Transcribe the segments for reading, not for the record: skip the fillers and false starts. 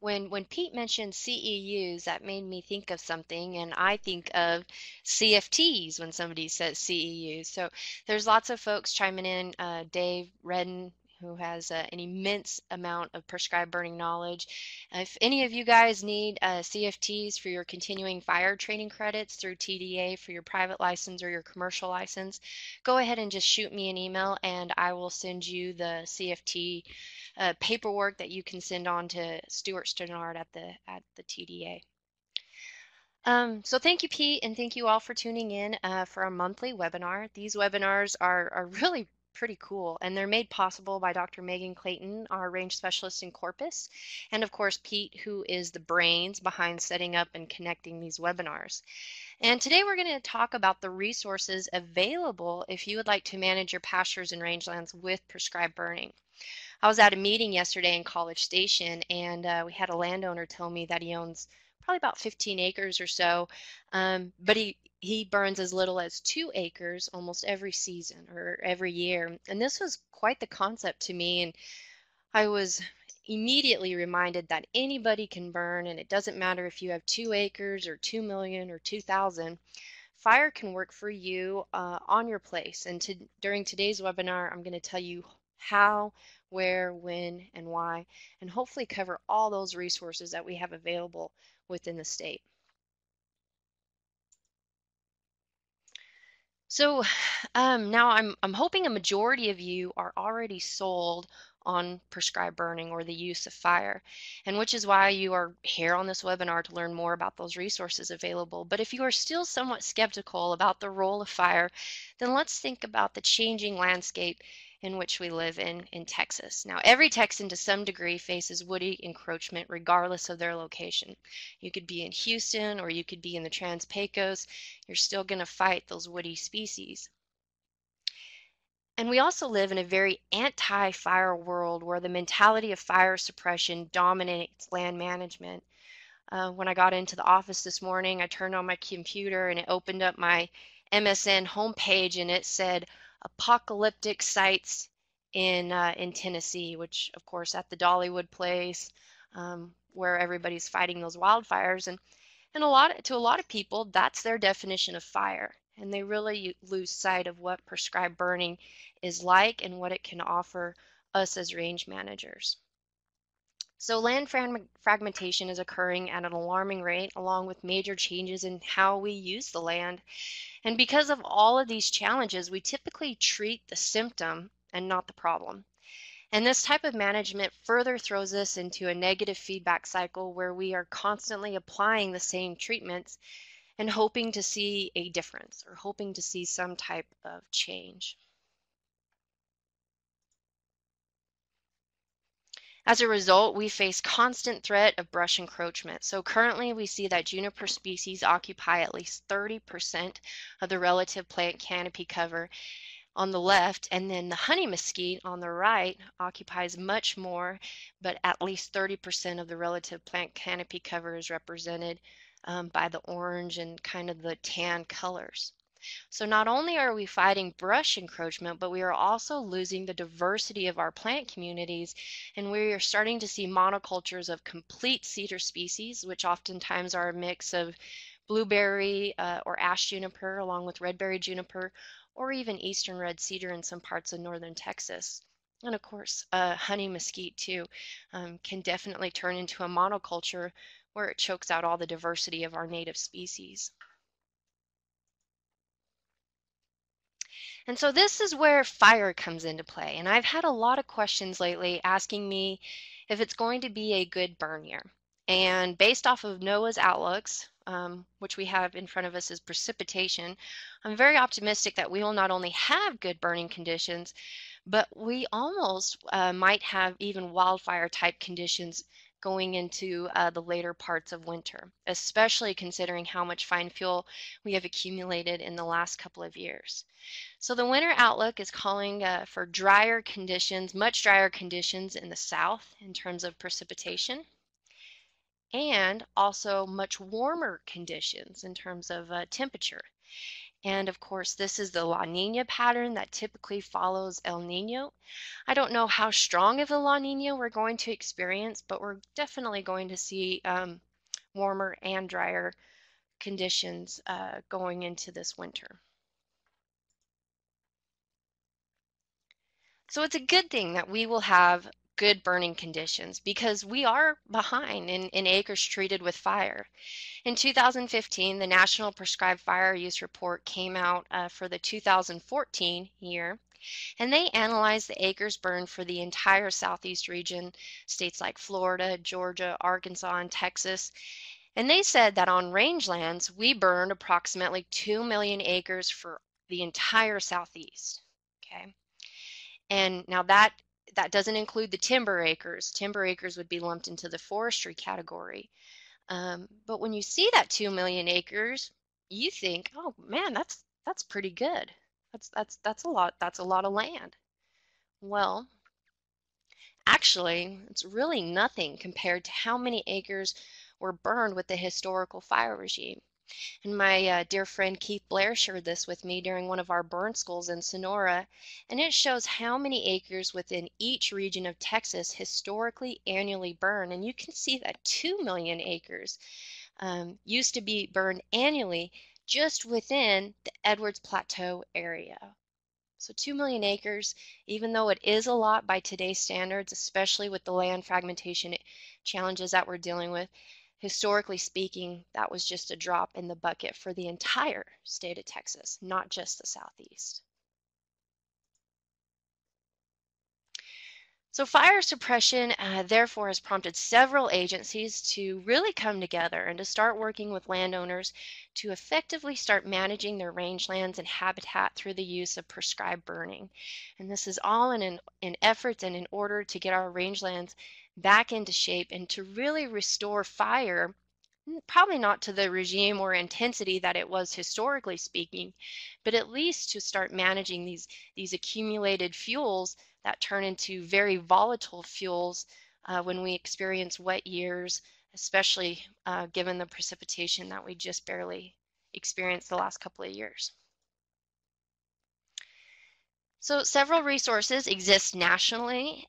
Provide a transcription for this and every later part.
when Pete mentioned CEUs, that made me think of something, and I think of CFTs when somebody says CEUs. So there's lots of folks chiming in. Dave Redden, who has an immense amount of prescribed burning knowledge. If any of you guys need CFTs for your continuing fire training credits through TDA for your private license or your commercial license, go ahead and just shoot me an email and I will send you the CFT paperwork that you can send on to Stuart Stennard at the TDA. So thank you, Pete, and thank you all for tuning in for our monthly webinar. These webinars are really pretty cool, and they're made possible by Dr. Megan Clayton, our range specialist in Corpus, and of course Pete, who is the brains behind setting up and connecting these webinars. And today we're going to talk about the resources available if you would like to manage your pastures and rangelands with prescribed burning. I was at a meeting yesterday in College Station, and we had a landowner tell me that he owns probably about 15 acres or so, but he burns as little as 2 acres almost every season or every year. And this was quite the concept to me, and I was immediately reminded that anybody can burn, and it doesn't matter if you have 2 acres or 2 million or 2,000. Fire can work for you on your place. And during today's webinar, I'm going to tell you how, where, when, and why, and hopefully cover all those resources that we have available within the state. So now I'm hoping a majority of you are already sold on prescribed burning or the use of fire, and which is why you are here on this webinar to learn more about those resources available. But if you are still somewhat skeptical about the role of fire, then let's think about the changing landscape in which we live in Texas. Now, every Texan to some degree faces woody encroachment regardless of their location. You could be in Houston or you could be in the Trans-Pecos. You're still going to fight those woody species. And we also live in a very anti-fire world where the mentality of fire suppression dominates land management. When I got into the office this morning, I turned on my computer and it opened up my MSN homepage and it said apocalyptic sites in Tennessee, which of course at the Dollywood place, where everybody's fighting those wildfires, and to a lot of people, that's their definition of fire, and they really lose sight of what prescribed burning is like and what it can offer us as range managers. So land fragmentation is occurring at an alarming rate, along with major changes in how we use the land. And because of all of these challenges, we typically treat the symptom and not the problem. And this type of management further throws us into a negative feedback cycle where we are constantly applying the same treatments and hoping to see a difference or hoping to see some type of change. As a result, we face constant threat of brush encroachment. So currently we see that juniper species occupy at least 30% of the relative plant canopy cover on the left, and then the honey mesquite on the right occupies much more, but at least 30% of the relative plant canopy cover is represented by the orange and kind of the tan colors. So not only are we fighting brush encroachment, but we are also losing the diversity of our plant communities, and we are starting to see monocultures of complete cedar species, which oftentimes are a mix of blueberry or ash juniper along with red berry juniper, or even eastern red cedar in some parts of northern Texas. And of course, honey mesquite too can definitely turn into a monoculture where it chokes out all the diversity of our native species. And so this is where fire comes into play. And I've had a lot of questions lately asking me if it's going to be a good burn year. And based off of NOAA's outlooks, which we have in front of us as precipitation, I'm very optimistic that we will not only have good burning conditions, but we almost might have even wildfire type conditions going into the later parts of winter, especially considering how much fine fuel we have accumulated in the last couple of years. So the winter outlook is calling for drier conditions, much drier conditions in the south in terms of precipitation, and also much warmer conditions in terms of temperature. And of course, this is the La Nina pattern that typically follows El Nino. I don't know how strong of a La Nina we're going to experience, but we're definitely going to see warmer and drier conditions going into this winter. So it's a good thing that we will have good burning conditions because we are behind in acres treated with fire. In 2015, the National Prescribed Fire Use Report came out for the 2014 year, and they analyzed the acres burned for the entire southeast region, states like Florida, Georgia, Arkansas, and Texas. And they said that on rangelands, we burned approximately 2 million acres for the entire southeast. Okay. And now that doesn't include the timber acres. Timber acres would be lumped into the forestry category. But when you see that 2 million acres, you think, oh man, that's pretty good. That's a lot. That's a lot of land. Well, actually, it's really nothing compared to how many acres were burned with the historical fire regime. And my dear friend Keith Blair shared this with me during one of our burn schools in Sonora, and it shows how many acres within each region of Texas historically annually burn. And you can see that 2 million acres used to be burned annually just within the Edwards Plateau area. So 2 million acres, even though it is a lot by today's standards, especially with the land fragmentation challenges that we're dealing with, historically speaking, that was just a drop in the bucket for the entire state of Texas, not just the Southeast. So fire suppression, therefore, has prompted several agencies to really come together and to start working with landowners to effectively start managing their rangelands and habitat through the use of prescribed burning. And this is all in efforts and in order to get our rangelands back into shape and to really restore fire, probably not to the regime or intensity that it was historically speaking, but at least to start managing these accumulated fuels that turn into very volatile fuels when we experience wet years, especially given the precipitation that we just barely experienced the last couple of years. So several resources exist nationally,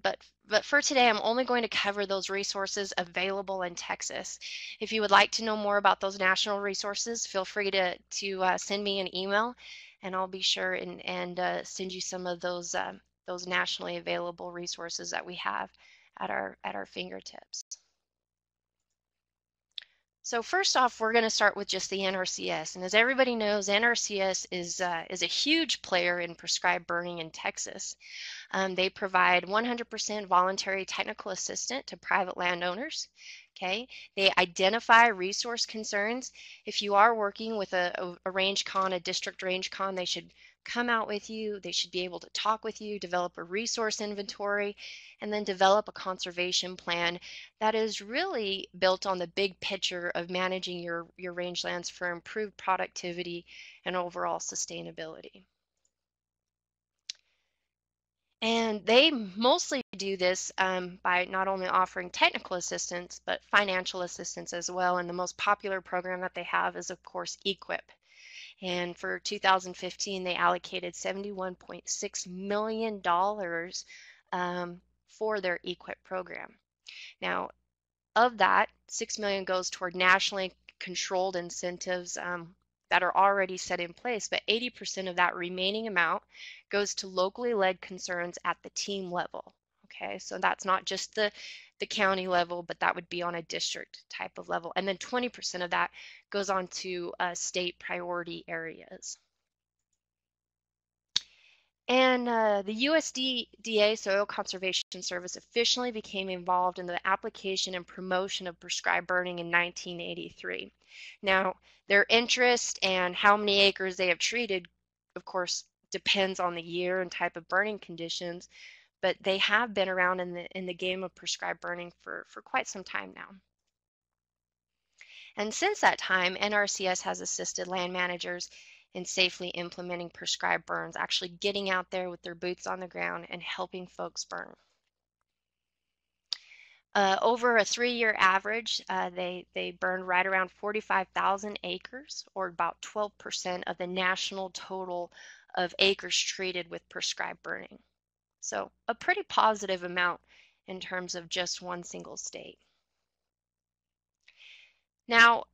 but for today, I'm only going to cover those resources available in Texas. If you would like to know more about those national resources, feel free to send me an email, and I'll be sure and send you some of those nationally available resources that we have at our fingertips. So first off, we're going to start with just the NRCS. And as everybody knows, NRCS is a huge player in prescribed burning in Texas. They provide 100% voluntary technical assistance to private landowners. Okay, they identify resource concerns. If you are working with a range con, a district range con, they should come out with you. They should be able to talk with you, develop a resource inventory, and then develop a conservation plan that is really built on the big picture of managing your rangelands for improved productivity and overall sustainability. And they mostly do this by not only offering technical assistance, but financial assistance as well. And the most popular program that they have is, of course, EQIP. And for 2015, they allocated $71.6 million for their EQIP program. Now, of that, $6 million goes toward nationally controlled incentives that are already set in place, but 80% of that remaining amount goes to locally led concerns at the team level. Okay, so that's not just the county level, but that would be on a district type of level. And then 20% of that goes on to state priority areas. And the USDA Soil Conservation Service officially became involved in the application and promotion of prescribed burning in 1983. Now, their interest and how many acres they have treated, of course, depends on the year and type of burning conditions, but they have been around in the game of prescribed burning for quite some time now. And since that time, NRCS has assisted land managers in safely implementing prescribed burns, actually getting out there with their boots on the ground and helping folks burn. Over a 3-year average, they burned right around 45,000 acres, or about 12% of the national total of acres treated with prescribed burning. So a pretty positive amount in terms of just one single state. Now,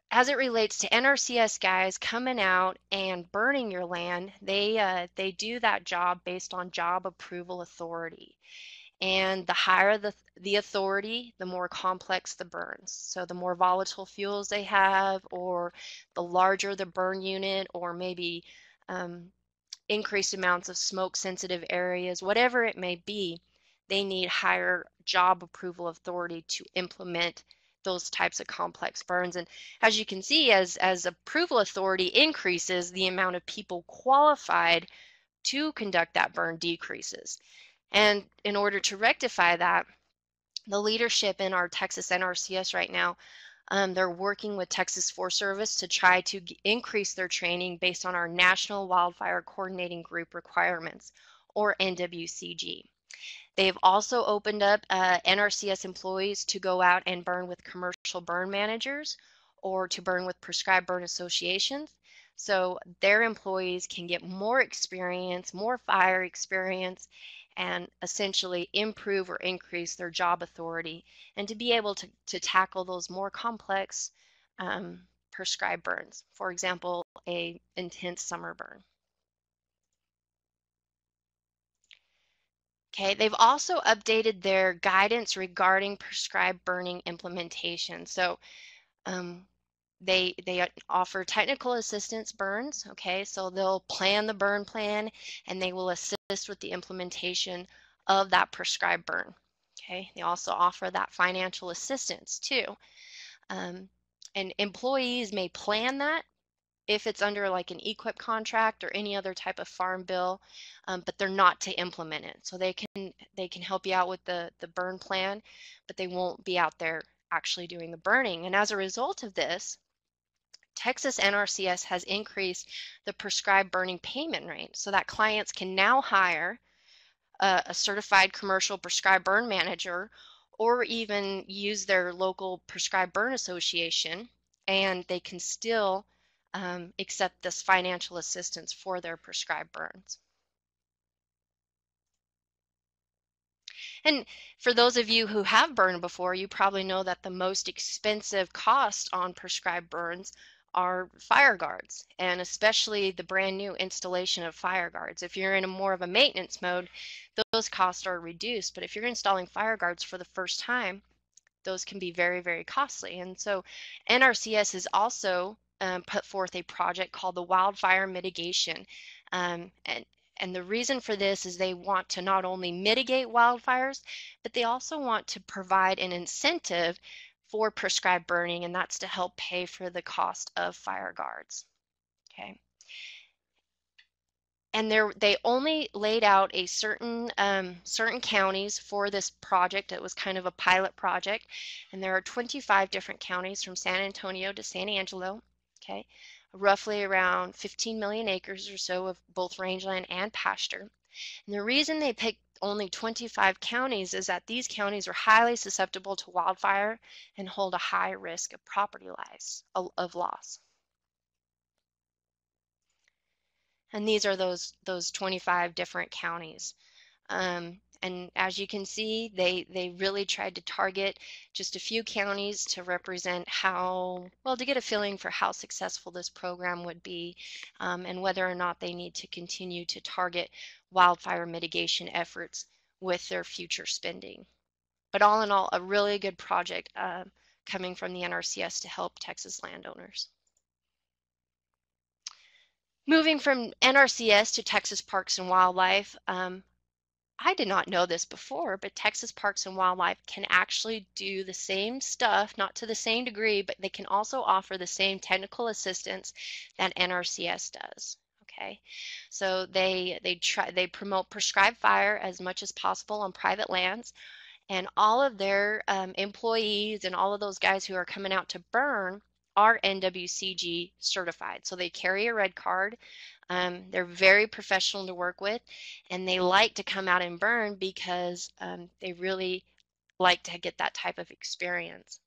as it relates to NRCS guys coming out and burning your land, they do that job based on job approval authority. And the higher the authority, the more complex the burns. So the more volatile fuels they have, or the larger the burn unit, or maybe increased amounts of smoke sensitive areas, whatever it may be, they need higher job approval authority to implement those types of complex burns. And as you can see, as approval authority increases, the amount of people qualified to conduct that burn decreases. And in order to rectify that, the leadership in our Texas NRCS right now, they're working with Texas Forest Service to try to increase their training based on our National Wildfire Coordinating Group requirements, or NWCG. They've also opened up NRCS employees to go out and burn with commercial burn managers, or to burn with prescribed burn associations. So their employees can get more experience, more fire experience, and essentially improve or increase their job authority, and to be able to tackle those more complex prescribed burns. For example, a intense summer burn. Okay, they've also updated their guidance regarding prescribed burning implementation. So they offer technical assistance burns. Okay, so they'll plan the burn plan, and they will assist with the implementation of that prescribed burn. Okay, they also offer that financial assistance too. And employees may plan that if it's under like an EQIP contract or any other type of farm bill, but they're not to implement it. So they can help you out with the burn plan, but they won't be out there actually doing the burning. And as a result of this, Texas NRCS has increased the prescribed burning payment rate so that clients can now hire a certified commercial prescribed burn manager, or even use their local prescribed burn association, and they can still accept this financial assistance for their prescribed burns. And for those of you who have burned before, you probably know that the most expensive cost on prescribed burns are fire guards, and especially the brand new installation of fire guards. If you're in a more of a maintenance mode, those costs are reduced. But if you're installing fire guards for the first time, those can be very, very costly. And so NRCS has also put forth a project called the Wildfire Mitigation. And the reason for this is they want to not only mitigate wildfires, but they also want to provide an incentive for prescribed burning, and that's to help pay for the cost of fire guards. Okay. And they only laid out a certain counties for this project. It was kind of a pilot project, and there are 25 different counties from San Antonio to San Angelo. Okay, roughly around 15 million acres or so of both rangeland and pasture. And the reason they picked only 25 counties is that these counties are highly susceptible to wildfire and hold a high risk of property loss. And these are those 25 different counties. And as you can see, they really tried to target just a few counties to represent how, well, to get a feeling for how successful this program would be, and whether or not they need to continue to target wildfire mitigation efforts with their future spending. But all in all, a really good project coming from the NRCS to help Texas landowners. Moving from NRCS to Texas Parks and Wildlife, I did not know this before, but Texas Parks and Wildlife can actually do the same stuff, not to the same degree, but they can also offer the same technical assistance that NRCS does. Okay, so they promote prescribed fire as much as possible on private lands, and all of their employees and all of those guys who are coming out to burn are NWCG certified. So they carry a red card. They're very professional to work with, and they like to come out and burn because they really like to get that type of experience.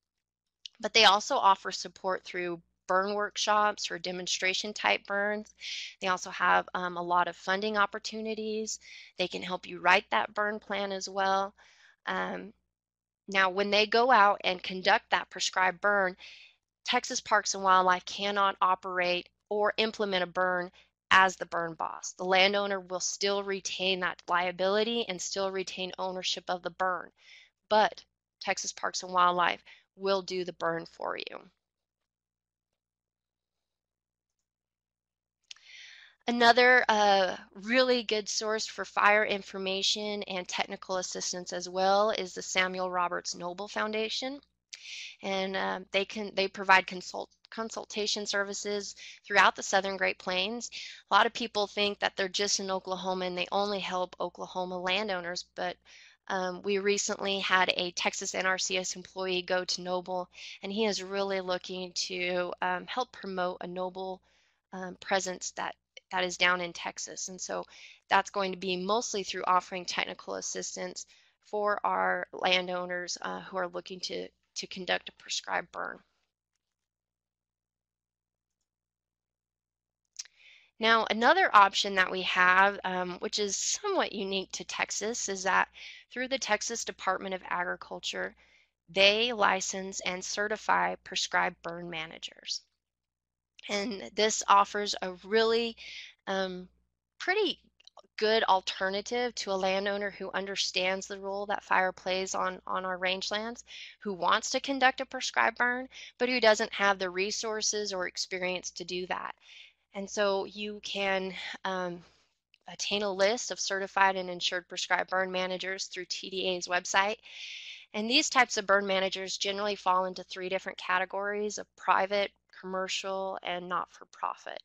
But they also offer support through burn workshops or demonstration type burns. They also have a lot of funding opportunities. They can help you write that burn plan as well. Um, Now, when they go out and conduct that prescribed burn, Texas Parks and Wildlife cannot operate or implement a burn as the burn boss. The landowner will still retain that liability and still retain ownership of the burn, but Texas Parks and Wildlife will do the burn for you. Another really good source for fire information and technical assistance as well is the Samuel Roberts Noble Foundation. And they provide consultation services throughout the Southern Great Plains. A lot of people think that they're just in Oklahoma and they only help Oklahoma landowners, but we recently had a Texas Nrcs employee go to Noble, and he is really looking to help promote a Noble presence that is down in Texas. And so that's going to be mostly through offering technical assistance for our landowners who are looking to conduct a prescribed burn. Now, another option that we have, which is somewhat unique to Texas, is that through the Texas Department of Agriculture, they license and certify prescribed burn managers. And this offers a really pretty good alternative to a landowner who understands the role that fire plays on our rangelands, who wants to conduct a prescribed burn, but who doesn't have the resources or experience to do that. And so you can attain a list of certified and insured prescribed burn managers through TDA's website. And these types of burn managers generally fall into three different categories of private, commercial, and not-for-profit.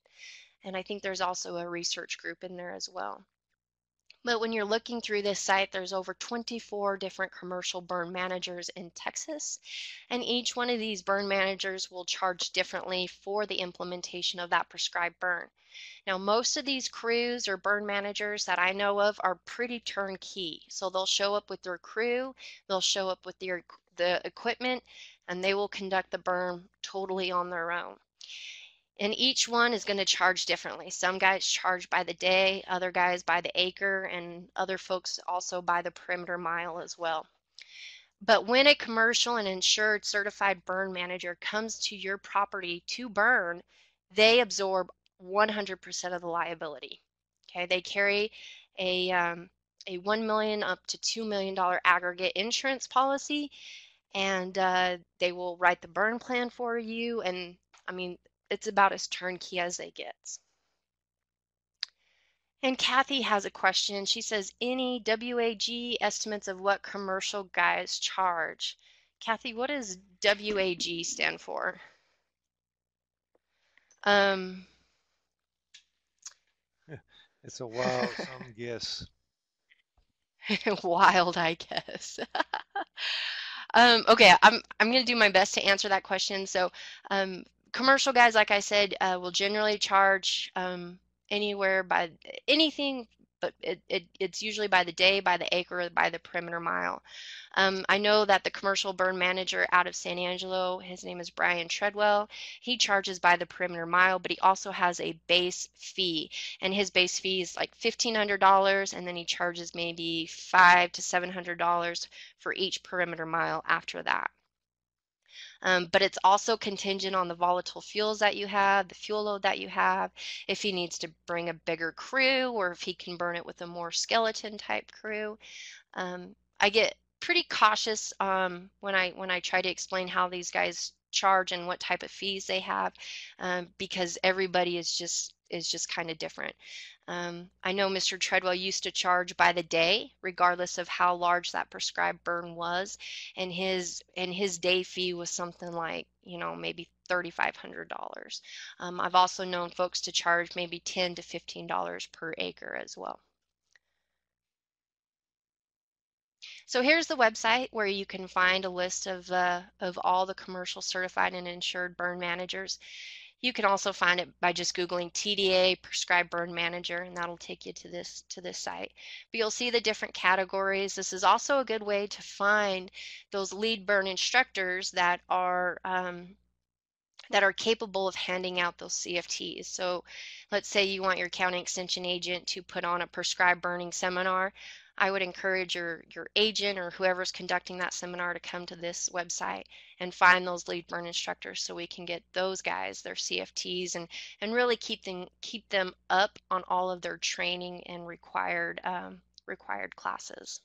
And I think there's also a research group in there as well. But when you're looking through this site, there's over 24 different commercial burn managers in Texas, and each one of these burn managers will charge differently for the implementation of that prescribed burn. Now, most of these crews or burn managers that I know of are pretty turnkey. So they'll show up with their crew, they'll show up with the equipment, and they will conduct the burn totally on their own. And each one is going to charge differently. Some guys charge by the day, other guys by the acre, and other folks also by the perimeter mile as well. But when a commercial and insured certified burn manager comes to your property to burn, they absorb 100% of the liability. Okay, they carry a $1 million up to $2 million aggregate insurance policy, and they will write the burn plan for you. And I mean, it's about as turnkey as they get. And Kathy has a question. She says, any WAG estimates of what commercial guys charge? Kathy, what does WAG stand for? Um, It's a wild some guess. Wild, I guess. Okay, I'm gonna do my best to answer that question. So, commercial guys, like I said, will generally charge anywhere by anything, but it's usually by the day, by the acre, or by the perimeter mile. I know that the commercial burn manager out of San Angelo, his name is Brian Treadwell. He charges by the perimeter mile, but he also has a base fee, and his base fee is like $1,500, and then he charges maybe $500 to $700 for each perimeter mile after that. But it's also contingent on the volatile fuels that you have, the fuel load that you have, if he needs to bring a bigger crew, or if he can burn it with a more skeleton type crew. I get pretty cautious when I try to explain how these guys charge and what type of fees they have, because everybody is just kind of different. I know Mr. Treadwell used to charge by the day, regardless of how large that prescribed burn was, and his day fee was something like, maybe $3,500. I've also known folks to charge maybe $10 to $15 per acre as well. So here's the website where you can find a list of all the commercial certified and insured burn managers. You can also find it by just Googling TDA Prescribed Burn Manager, and that'll take you to this site. But you'll see the different categories. This is also a good way to find those lead burn instructors that are capable of handing out those CFTs. So let's say you want your county extension agent to put on a prescribed burning seminar. I would encourage your agent or whoever's conducting that seminar to come to this website and find those lead burn instructors so we can get those guys their CFTs and really keep them up on all of their training and required classes.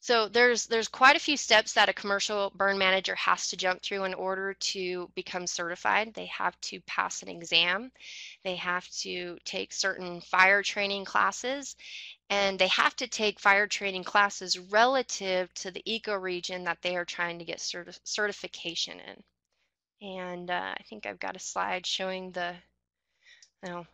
So there's quite a few steps that a commercial burn manager has to jump through in order to become certified. They have to pass an exam, they have to take certain fire training classes, and they have to take fire training classes relative to the ecoregion that they are trying to get certification in. And I think I've got a slide showing the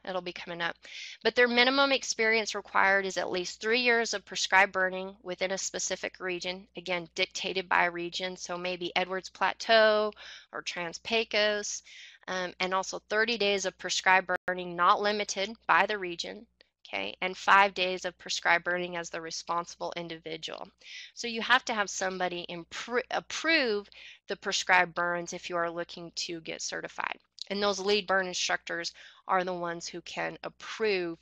it'll be coming up. But their minimum experience required is at least 3 years of prescribed burning within a specific region, again, dictated by region, so maybe Edwards Plateau or Trans-Pecos, and also 30 days of prescribed burning, not limited by the region, okay, and 5 days of prescribed burning as the responsible individual. So you have to have somebody approve the prescribed burns if you are looking to get certified. And those lead burn instructors are the ones who can approve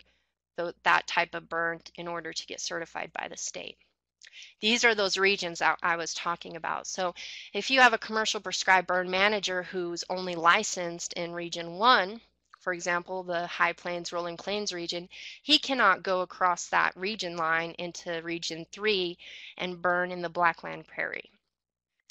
that type of burn in order to get certified by the state. These are those regions that I was talking about. So if you have a commercial prescribed burn manager who's only licensed in Region 1, for example, the High Plains, Rolling Plains region, he cannot go across that region line into Region 3 and burn in the Blackland Prairie.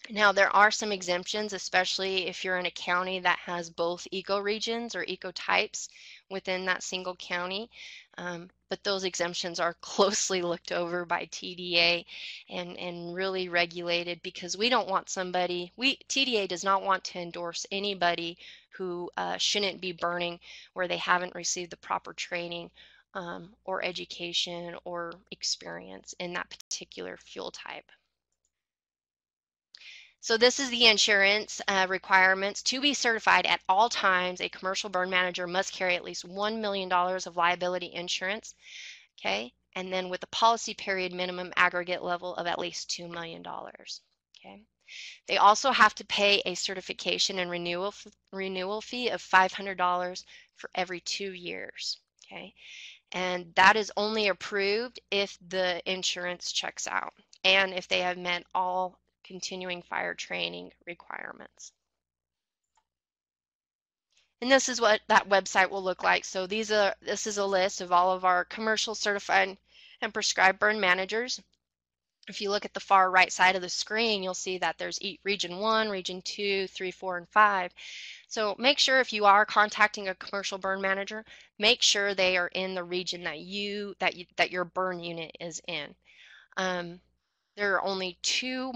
Now, there are some exemptions, especially if you're in a county that has both ecoregions or ecotypes within that single county. But those exemptions are closely looked over by TDA and really regulated because we don't want TDA does not want to endorse anybody who shouldn't be burning where they haven't received the proper training or education or experience in that particular fuel type. So this is the insurance requirements. To be certified at all times, a commercial burn manager must carry at least $1 million of liability insurance, okay? And then with a policy period minimum aggregate level of at least $2 million, okay? They also have to pay a certification and renewal fee of $500 for every 2 years, okay? And that is only approved if the insurance checks out and if they have met all continuing fire training requirements. And this is what that website will look like. So this is a list of all of our commercial certified and prescribed burn managers. If you look at the far right side of the screen, you'll see that there's Region 1, Region 2, 3, 4, and 5. So make sure if you are contacting a commercial burn manager, make sure they are in the region that your burn unit is in. There are only two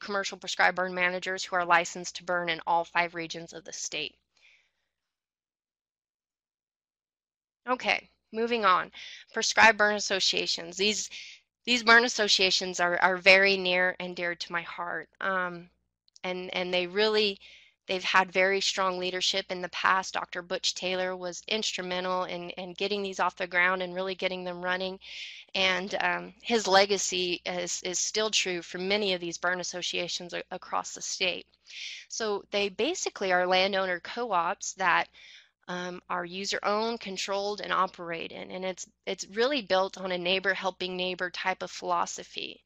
commercial prescribed burn managers who are licensed to burn in all 5 regions of the state. Okay, moving on. Prescribed burn associations. These burn associations are very near and dear to my heart. And they've had very strong leadership in the past. Dr. Butch Taylor was instrumental in getting these off the ground and really getting them running. And his legacy is still true for many of these burn associations across the state. So they basically are landowner co-ops that are user-owned, controlled, and operated. And it's really built on a neighbor helping neighbor type of philosophy.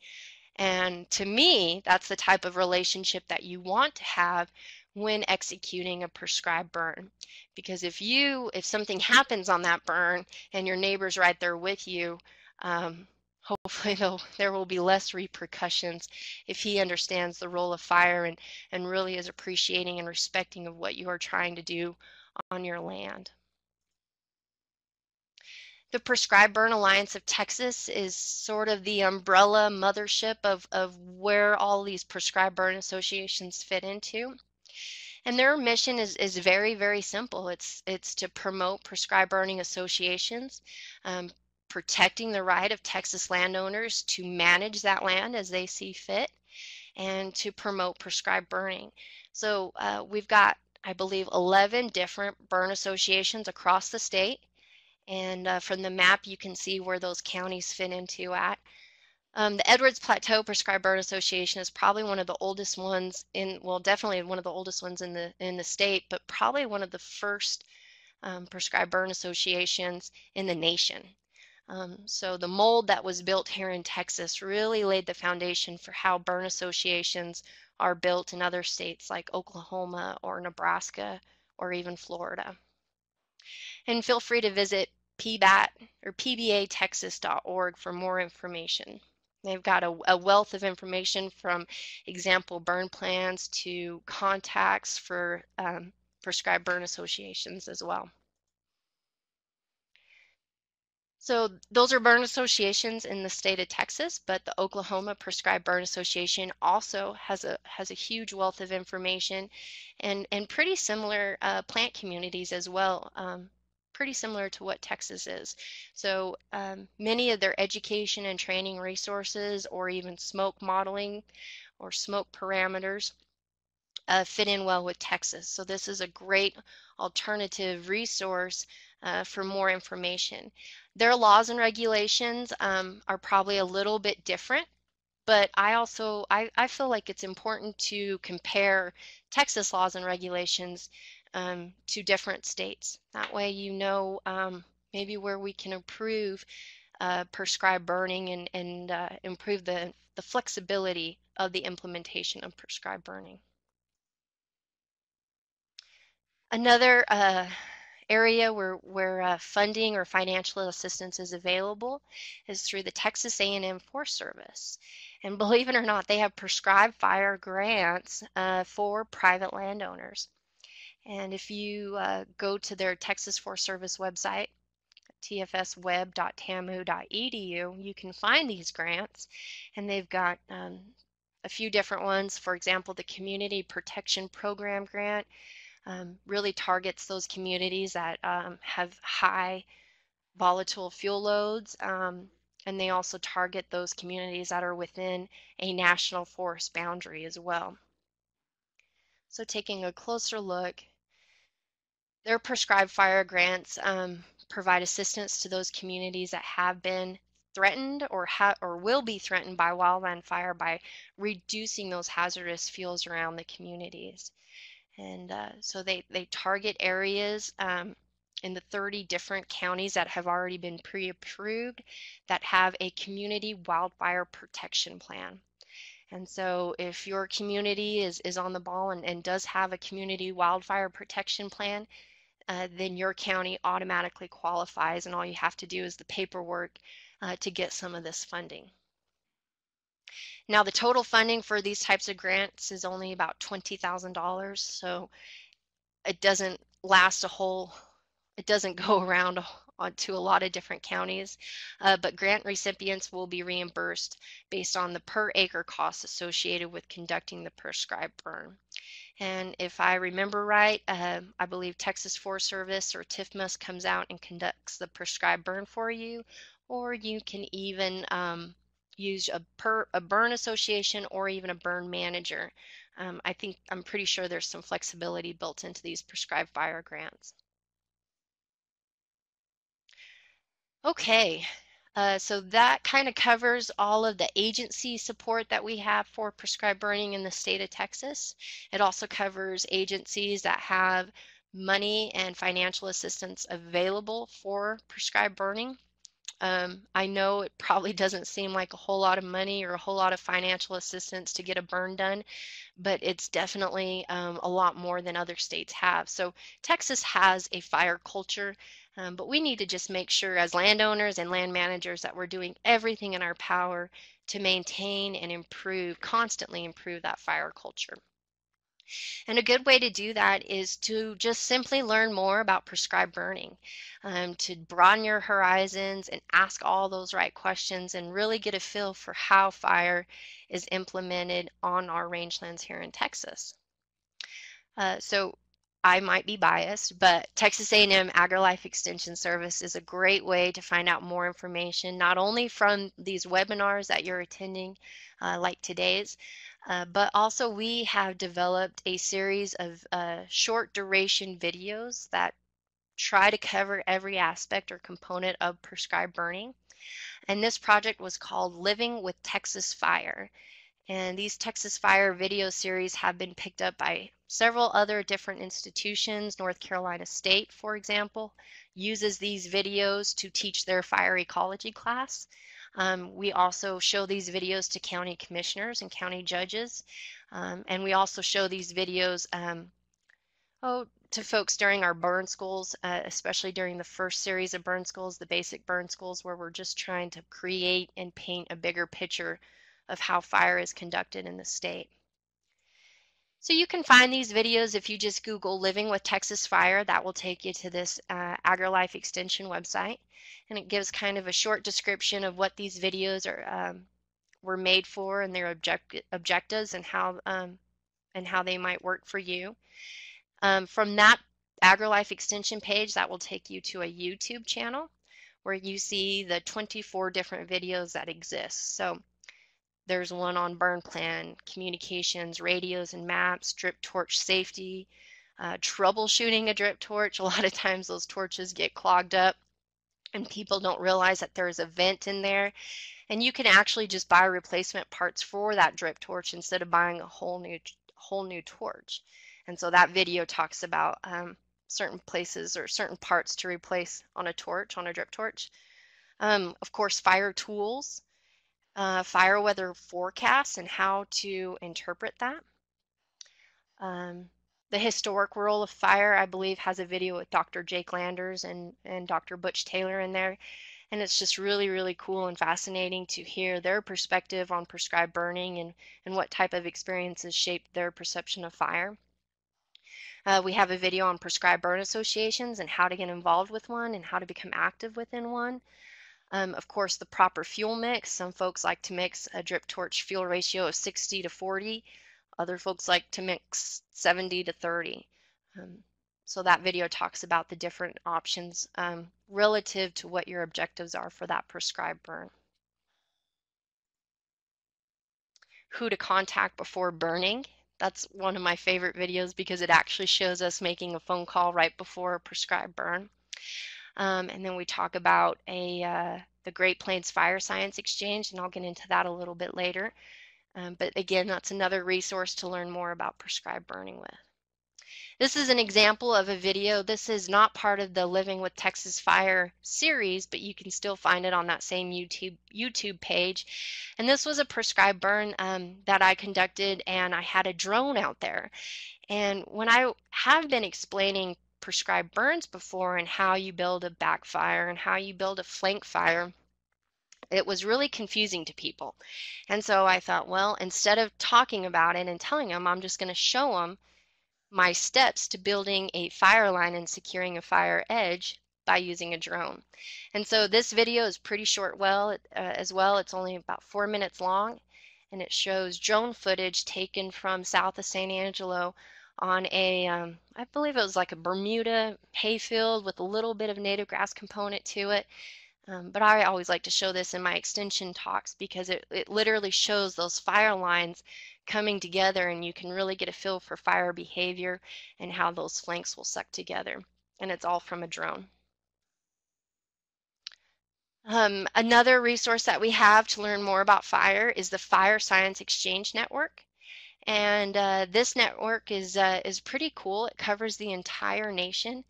And to me, that's the type of relationship that you want to have when executing a prescribed burn. Because if something happens on that burn and your neighbor's right there with you, hopefully there will be less repercussions if he understands the role of fire and really is appreciating and respecting of what you are trying to do on your land. The Prescribed Burn Alliance of Texas is sort of the umbrella mothership of where all these prescribed burn associations fit into. And their mission is very, very simple. It's to promote prescribed burning associations, protecting the right of Texas landowners to manage that land as they see fit, and to promote prescribed burning. So we've got I believe, 11 different burn associations across the state. And from the map, you can see where those counties fit into at. The Edwards Plateau Prescribed Burn Association is probably one of the oldest ones in, well, definitely one of the oldest ones in the state, but probably one of the first prescribed burn associations in the nation. So the mold that was built here in Texas really laid the foundation for how burn associations are built in other states like Oklahoma or Nebraska or even Florida. And feel free to visit pbat or pbatexas.org for more information. They've got a wealth of information from example burn plans to contacts for prescribed burn associations as well. So those are burn associations in the state of Texas, but the Oklahoma Prescribed Burn Association also has a huge wealth of information and pretty similar plant communities as well, pretty similar to what Texas is. So many of their education and training resources or even smoke modeling or smoke parameters fit in well with Texas. So this is a great alternative resource for more information. Their laws and regulations are probably a little bit different, but I feel like it's important to compare Texas laws and regulations to different states. That way you know maybe where we can improve prescribed burning and improve the flexibility of the implementation of prescribed burning. Another area where funding or financial assistance is available is through the Texas A&M Forest Service. And believe it or not, they have prescribed fire grants for private landowners. And if you go to their Texas Forest Service website, tfsweb.tamu.edu, you can find these grants. And they've got a few different ones. For example, the Community Protection Program grant really targets those communities that have high volatile fuel loads, and they also target those communities that are within a national forest boundary as well. So taking a closer look, their prescribed fire grants provide assistance to those communities that have been threatened or will be threatened by wildland fire by reducing those hazardous fuels around the communities. And so they target areas in the 30 different counties that have already been pre-approved that have a community wildfire protection plan. And so if your community is on the ball and does have a community wildfire protection plan, then your county automatically qualifies, and all you have to do is the paperwork to get some of this funding. Now, the total funding for these types of grants is only about $20,000, so it doesn't last it doesn't go around to a lot of different counties, but grant recipients will be reimbursed based on the per acre costs associated with conducting the prescribed burn. And if I remember right, I believe Texas Forest Service or TIFMAS comes out and conducts the prescribed burn for you, or you can even use a burn association or even a burn manager. I'm pretty sure there's some flexibility built into these prescribed fire grants. Okay, so that kind of covers all of the agency support that we have for prescribed burning in the state of Texas. It also covers agencies that have money and financial assistance available for prescribed burning. I know it probably doesn't seem like a whole lot of money or a whole lot of financial assistance to get a burn done, but it's definitely a lot more than other states have. So Texas has a fire culture, but we need to just make sure as landowners and land managers that we're doing everything in our power to maintain and improve, constantly improve that fire culture. And a good way to do that is to just simply learn more about prescribed burning, to broaden your horizons and ask all those right questions and really get a feel for how fire is implemented on our rangelands here in Texas. So I might be biased, but Texas A&M AgriLife Extension Service is a great way to find out more information, not only from these webinars that you're attending, like today's, but also we have developed a series of short duration videos that try to cover every aspect or component of prescribed burning. And this project was called Living with Texas Fire. And these Texas Fire video series have been picked up by several other different institutions. North Carolina State, for example, uses these videos to teach their fire ecology class. We also show these videos to county commissioners and county judges. And we also show these videos to folks during our burn schools, especially during the first series of burn schools, the basic burn schools, where we're just trying to create and paint a bigger picture of how fire is conducted in the state. So you can find these videos if you just Google Living with Texas Fire. That will take you to this AgriLife Extension website. And it gives kind of a short description of what these videos were made for and their objectives and how they might work for you. From that AgriLife Extension page, that will take you to a YouTube channel where you see the 24 different videos that exist. So there's one on burn plan, communications, radios and maps, drip torch safety, troubleshooting a drip torch. A lot of times those torches get clogged up and people don't realize that there's a vent in there. And you can actually just buy replacement parts for that drip torch instead of buying a whole new torch. And so that video talks about certain places or certain parts to replace on a torch, on a drip torch. Of course, fire tools, fire weather forecasts and how to interpret that. The historic role of fire, I believe, has a video with Dr. Jake Landers and Dr. Butch Taylor in there. And it's just really, really cool and fascinating to hear their perspective on prescribed burning and what type of experiences shaped their perception of fire. We have a video on prescribed burn associations and how to get involved with one and how to become active within one. Of course, the proper fuel mix. Some folks like to mix a drip torch fuel ratio of 60 to 40. Other folks like to mix 70 to 30. So that video talks about the different options relative to what your objectives are for that prescribed burn. Who to contact before burning. That's one of my favorite videos because it actually shows us making a phone call right before a prescribed burn. And then we talk about the Great Plains Fire Science Exchange, and I'll get into that a little bit later. But again, that's another resource to learn more about prescribed burning with. This is an example of a video. This is not part of the Living with Texas Fire series, but you can still find it on that same YouTube page. And this was a prescribed burn that I conducted, and I had a drone out there. And when I have been explaining prescribed burns before and how you build a backfire and how you build a flank fire, it was really confusing to people. And so I thought, well, instead of talking about it and telling them, I'm just going to show them my steps to building a fire line and securing a fire edge by using a drone. And so this video is pretty short as well. It's only about 4 minutes long, and it shows drone footage taken from south of San Angelo on a, I believe it was like a Bermuda hayfield with a little bit of native grass component to it. But I always like to show this in my extension talks because it literally shows those fire lines coming together, and you can really get a feel for fire behavior and how those flanks will suck together. And it's all from a drone. Another resource that we have to learn more about fire is the Fire Science Exchange Network. And this network is pretty cool. It covers the entire nation.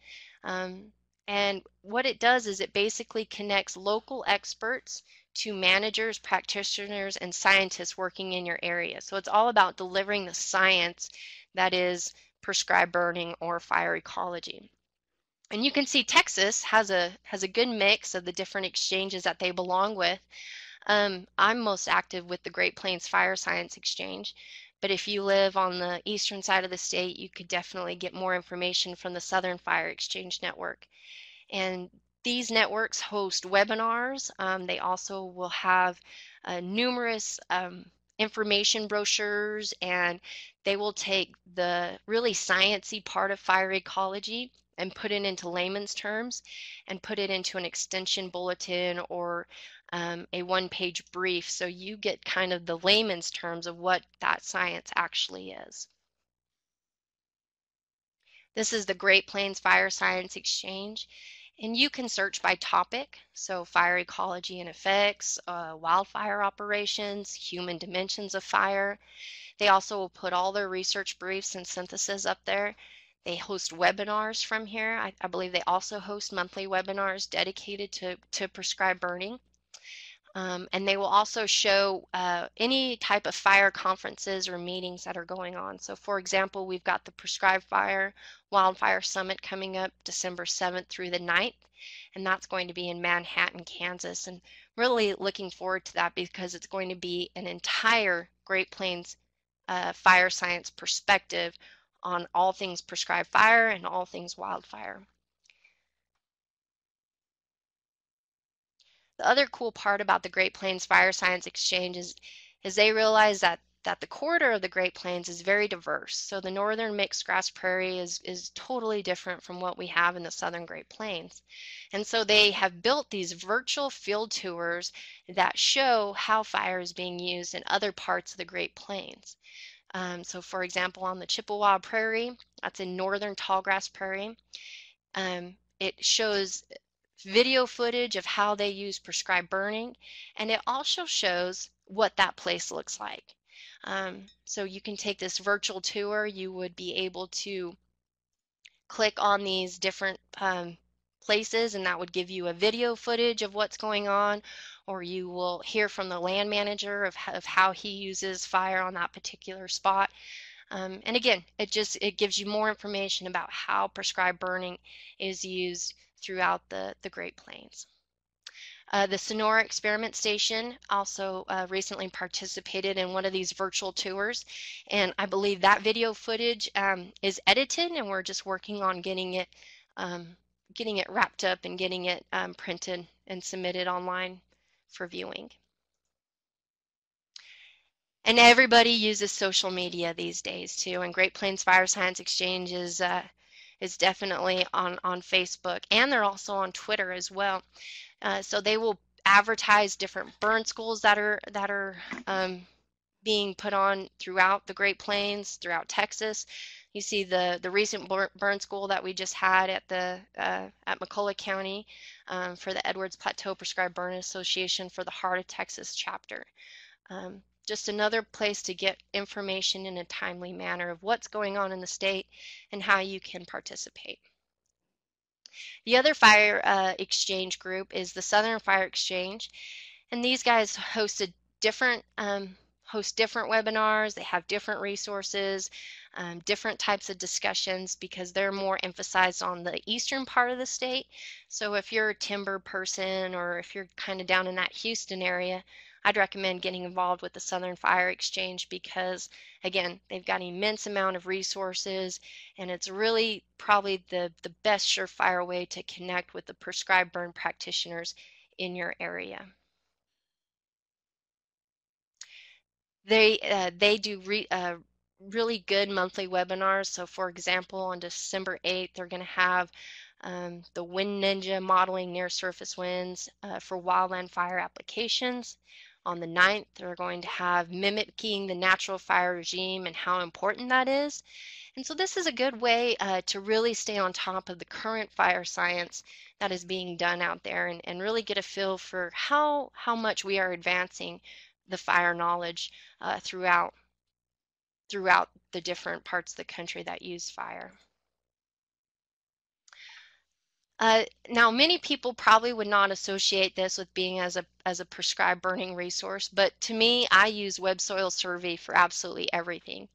And what it does is it basically connects local experts to managers, practitioners, and scientists working in your area. So it's all about delivering the science that is prescribed burning or fire ecology. And you can see Texas has a good mix of the different exchanges that they belong with. I'm most active with the Great Plains Fire Science Exchange, but if you live on the eastern side of the state, you could definitely get more information from the Southern Fire Exchange Network. And these networks host webinars. They also will have numerous information brochures, and they will take the really sciencey part of fire ecology and put it into layman's terms and put it into an extension bulletin or a one-page brief, so you get kind of the layman's terms of what that science actually is. This is the Great Plains Fire Science Exchange, and you can search by topic, so fire ecology and effects, wildfire operations, human dimensions of fire. They also will put all their research briefs and synthesis up there. They host webinars from here. I believe they also host monthly webinars dedicated to prescribed burning. And they will also show any type of fire conferences or meetings that are going on. So for example, we've got the Prescribed Fire Wildfire Summit coming up December 7th through the 9th, and that's going to be in Manhattan, Kansas. And really looking forward to that because it's going to be an entire Great Plains fire science perspective on all things prescribed fire and all things wildfire. The other cool part about the Great Plains Fire Science Exchange is they realize that the corridor of the Great Plains is very diverse. So the northern mixed grass prairie is totally different from what we have in the southern Great Plains. And so they have built these virtual field tours that show how fire is being used in other parts of the Great Plains. So for example, on the Chippewa Prairie, that's in northern tallgrass prairie, it shows video footage of how they use prescribed burning, and it also shows what that place looks like. So you can take this virtual tour. You would be able to click on these different places, and that would give you a video footage of what's going on, or you will hear from the land manager of how he uses fire on that particular spot. And again, it gives you more information about how prescribed burning is used throughout the Great Plains. The Sonora Experiment Station also recently participated in one of these virtual tours, and I believe that video footage is edited, and we're just working on getting it wrapped up and getting it printed and submitted online for viewing. And everybody uses social media these days too, and Great Plains Fire Science Exchange is definitely on Facebook, and they're also on Twitter as well. So they will advertise different burn schools that are being put on throughout the Great Plains, throughout Texas. You see the recent burn school that we just had at at Missoula County for the Edwards Plateau Prescribed Burn Association for the Heart of Texas chapter. Just another place to get information in a timely manner of what's going on in the state and how you can participate. The other fire exchange group is the Southern Fire Exchange, and these guys host different webinars. They have different resources, different types of discussions because they're more emphasized on the eastern part of the state. So if you're a timber person or if you're kind of down in that Houston area, I'd recommend getting involved with the Southern Fire Exchange because, again, they've got an immense amount of resources, and it's really probably the best surefire way to connect with the prescribed burn practitioners in your area. They do really good monthly webinars. So for example, on December 8th, they're going to have the Wind Ninja modeling near surface winds for wildland fire applications. On the 9th, they're going to have mimicking the natural fire regime and how important that is. And so this is a good way to really stay on top of the current fire science that is being done out there and really get a feel for how much we are advancing the fire knowledge throughout the different parts of the country that use fire. Now, many people probably would not associate this with being as a prescribed burning resource, but to me, I use Web Soil Survey for absolutely everything.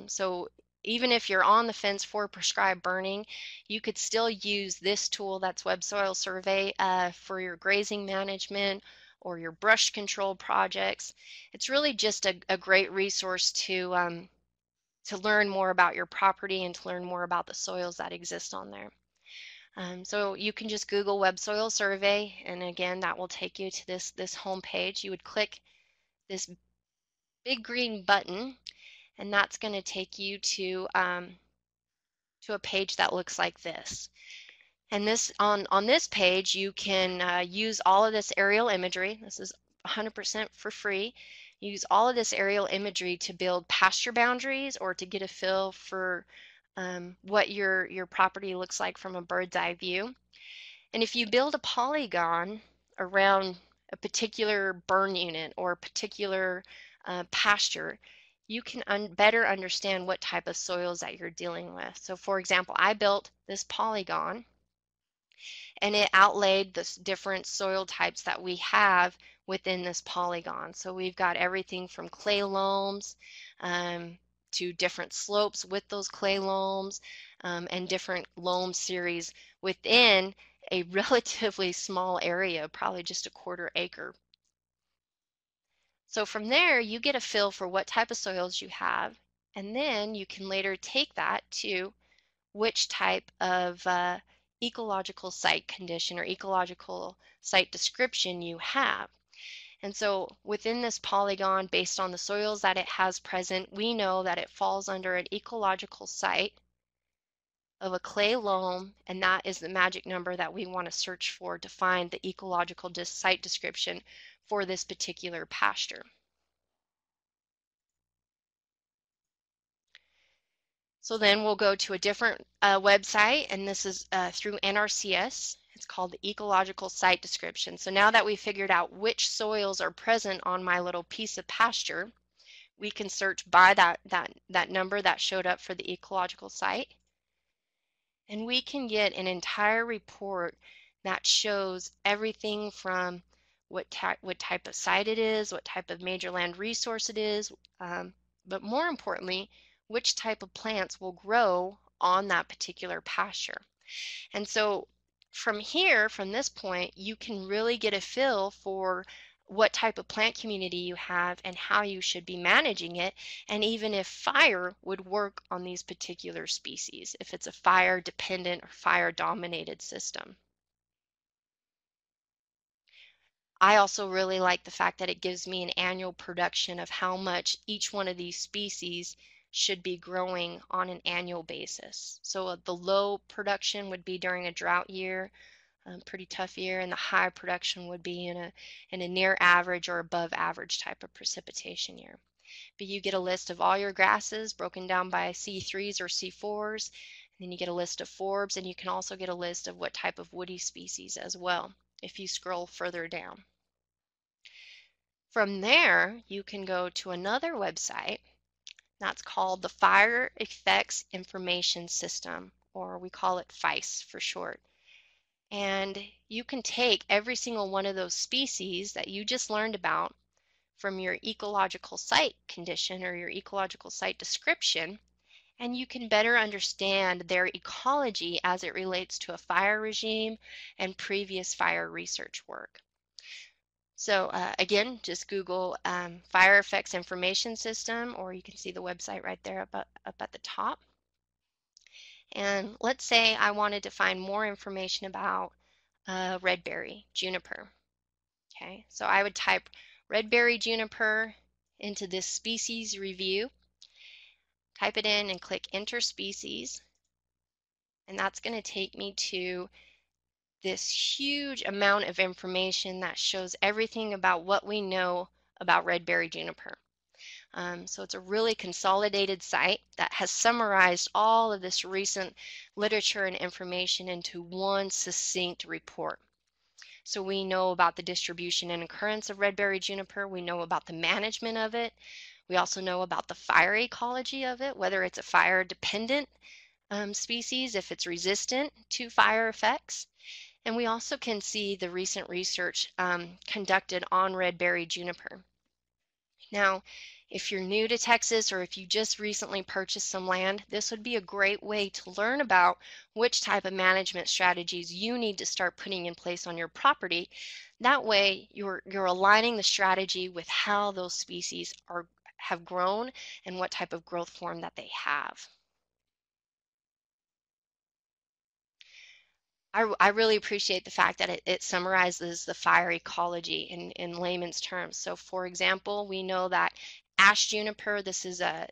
So even if you're on the fence for prescribed burning, you could still use this tool that's Web Soil Survey for your grazing management or your brush control projects. It's really just a great resource to learn more about your property and to learn more about the soils that exist on there. So you can just Google Web Soil Survey, and again, that will take you to this home page. You would click this big green button, and that's going to take you to a page that looks like this. And this on this page, you can use all of this aerial imagery. This is 100% for free. Use all of this aerial imagery to build pasture boundaries or to get a feel for what your property looks like from a bird's eye view. And if you build a polygon around a particular burn unit or a particular pasture, you can better understand what type of soils that you're dealing with. So for example, I built this polygon and it outlaid the different soil types that we have within this polygon. So we've got everything from clay loams um, to different slopes with those clay loams and different loam series within a relatively small area, probably just a quarter acre. So from there, you get a feel for what type of soils you have, and then you can later take that to which type of ecological site condition or ecological site description you have. And so within this polygon, based on the soils that it has present, we know that it falls under an ecological site of a clay loam, and that is the magic number that we want to search for to find the ecological site description for this particular pasture. So then we'll go to a different website, and this is through Nrcs. It's called the Ecological Site Description. So now that we've figured out which soils are present on my little piece of pasture, we can search by that number that showed up for the ecological site. And we can get an entire report that shows everything from what type of site it is, what type of major land resource it is, but more importantly, which type of plants will grow on that particular pasture. And so from here, from this point, you can really get a feel for what type of plant community you have and how you should be managing it, and even if fire would work on these particular species, if it's a fire dependent or fire dominated system. I also really like the fact that it gives me an annual production of how much each one of these species should be growing on an annual basis. So the low production would be during a drought year, pretty tough year, and the high production would be in a near average or above average type of precipitation year. But you get a list of all your grasses broken down by C3s or C4s, and then you get a list of forbs, and you can also get a list of what type of woody species as well if you scroll further down. From there, you can go to another website that's called the Fire Effects Information System, or we call it FICE for short. And you can take every single one of those species that you just learned about from your ecological site condition or your ecological site description, and you can better understand their ecology as it relates to a fire regime and previous fire research work. So again, just Google Fire Effects Information System, or you can see the website right there up at the top. And let's say I wanted to find more information about red berry juniper. Okay, so I would type red berry juniper into this species review, type it in and click enter species, and that's going to take me to this huge amount of information that shows everything about what we know about red berry juniper. So it's a really consolidated site that has summarized all of this recent literature and information into one succinct report. So we know about the distribution and occurrence of red berry juniper. We know about the management of it. We also know about the fire ecology of it, whether it's a fire dependent species, if it's resistant to fire effects. And we also can see the recent research conducted on red berry juniper. Now, if you're new to Texas or if you just recently purchased some land, this would be a great way to learn about which type of management strategies you need to start putting in place on your property. That way, you're aligning the strategy with how those species have grown and what type of growth form that they have. I really appreciate the fact that it summarizes the fire ecology in layman's terms. So for example, we know that ash juniper, this is a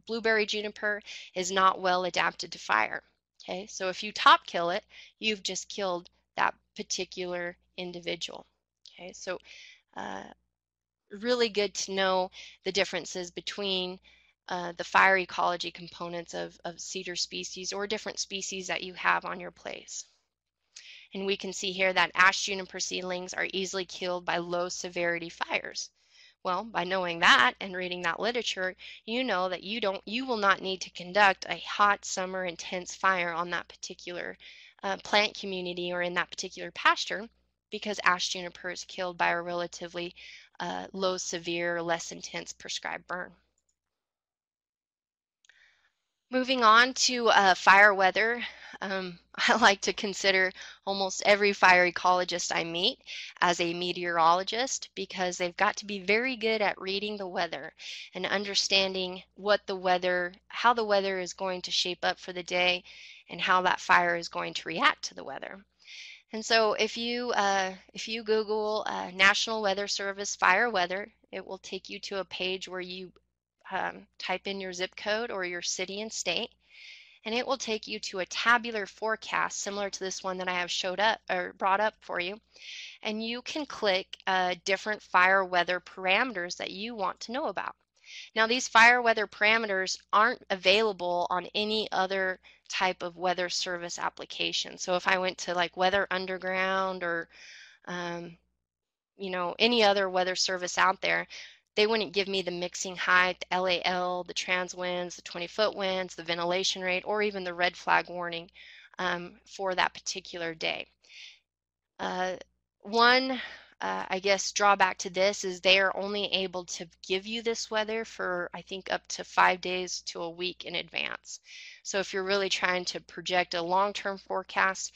blueberry juniper, is not well adapted to fire. Okay, so if you top kill it, you've just killed that particular individual. Okay, so uh, really good to know the differences between the fire ecology components of cedar species or different species that you have on your place. And we can see here that ash juniper seedlings are easily killed by low severity fires. Well, by knowing that and reading that literature, you know that you will not need to conduct a hot summer intense fire on that particular plant community or in that particular pasture, because ash juniper is killed by a relatively low severe, less intense prescribed burn. Moving on to fire weather, I like to consider almost every fire ecologist I meet as a meteorologist, because they've got to be very good at reading the weather and understanding what the weather, how the weather is going to shape up for the day and how that fire is going to react to the weather. And so if you Google National Weather Service fire weather, it will take you to a page where you type in your zip code or your city and state, and it will take you to a tabular forecast similar to this one that I have showed up or brought up for you. And you can click different fire weather parameters that you want to know about. Now, these fire weather parameters aren't available on any other type of weather service application. So if I went to like Weather Underground or um, any other weather service out there, they wouldn't give me the mixing height, the LAL, the trans winds, the 20-foot winds, the ventilation rate, or even the red flag warning for that particular day. Uh, one, I guess, drawback to this is they are only able to give you this weather for, I think, up to 5 days to a week in advance. So if you're really trying to project a long-term forecast,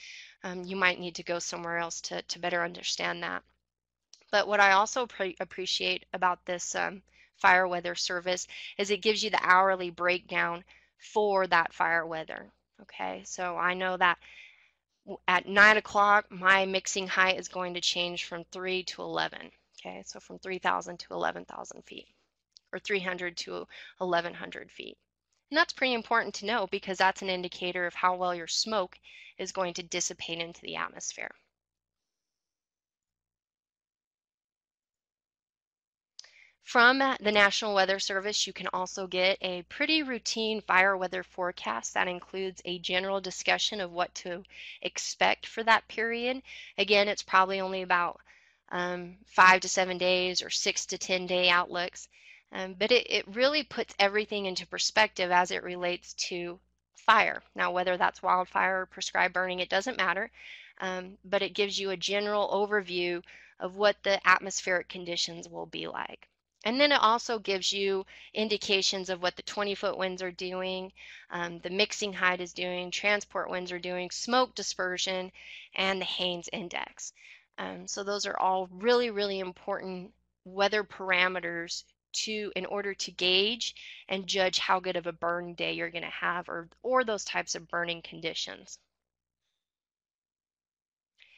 you might need to go somewhere else to better understand that. But what I also appreciate about this fire weather service is it gives you the hourly breakdown for that fire weather. Okay, so I know that at 9 o'clock, my mixing height is going to change from 3 to 11. Okay, so from 3,000 to 11,000 feet, or 300 to 1,100 feet. And that's pretty important to know, because that's an indicator of how well your smoke is going to dissipate into the atmosphere. From the National Weather Service, you can also get a pretty routine fire weather forecast that includes a general discussion of what to expect for that period. Again, it's probably only about 5 to 7 days or 6 to 10 day outlooks, but it really puts everything into perspective as it relates to fire. Now, whether that's wildfire or prescribed burning, it doesn't matter, but it gives you a general overview of what the atmospheric conditions will be like. And then it also gives you indications of what the 20-foot winds are doing, the mixing height is doing, transport winds are doing, smoke dispersion, and the Haynes index. So those are all really, really important weather parameters in order to gauge and judge how good of a burn day you're going to have, or those types of burning conditions.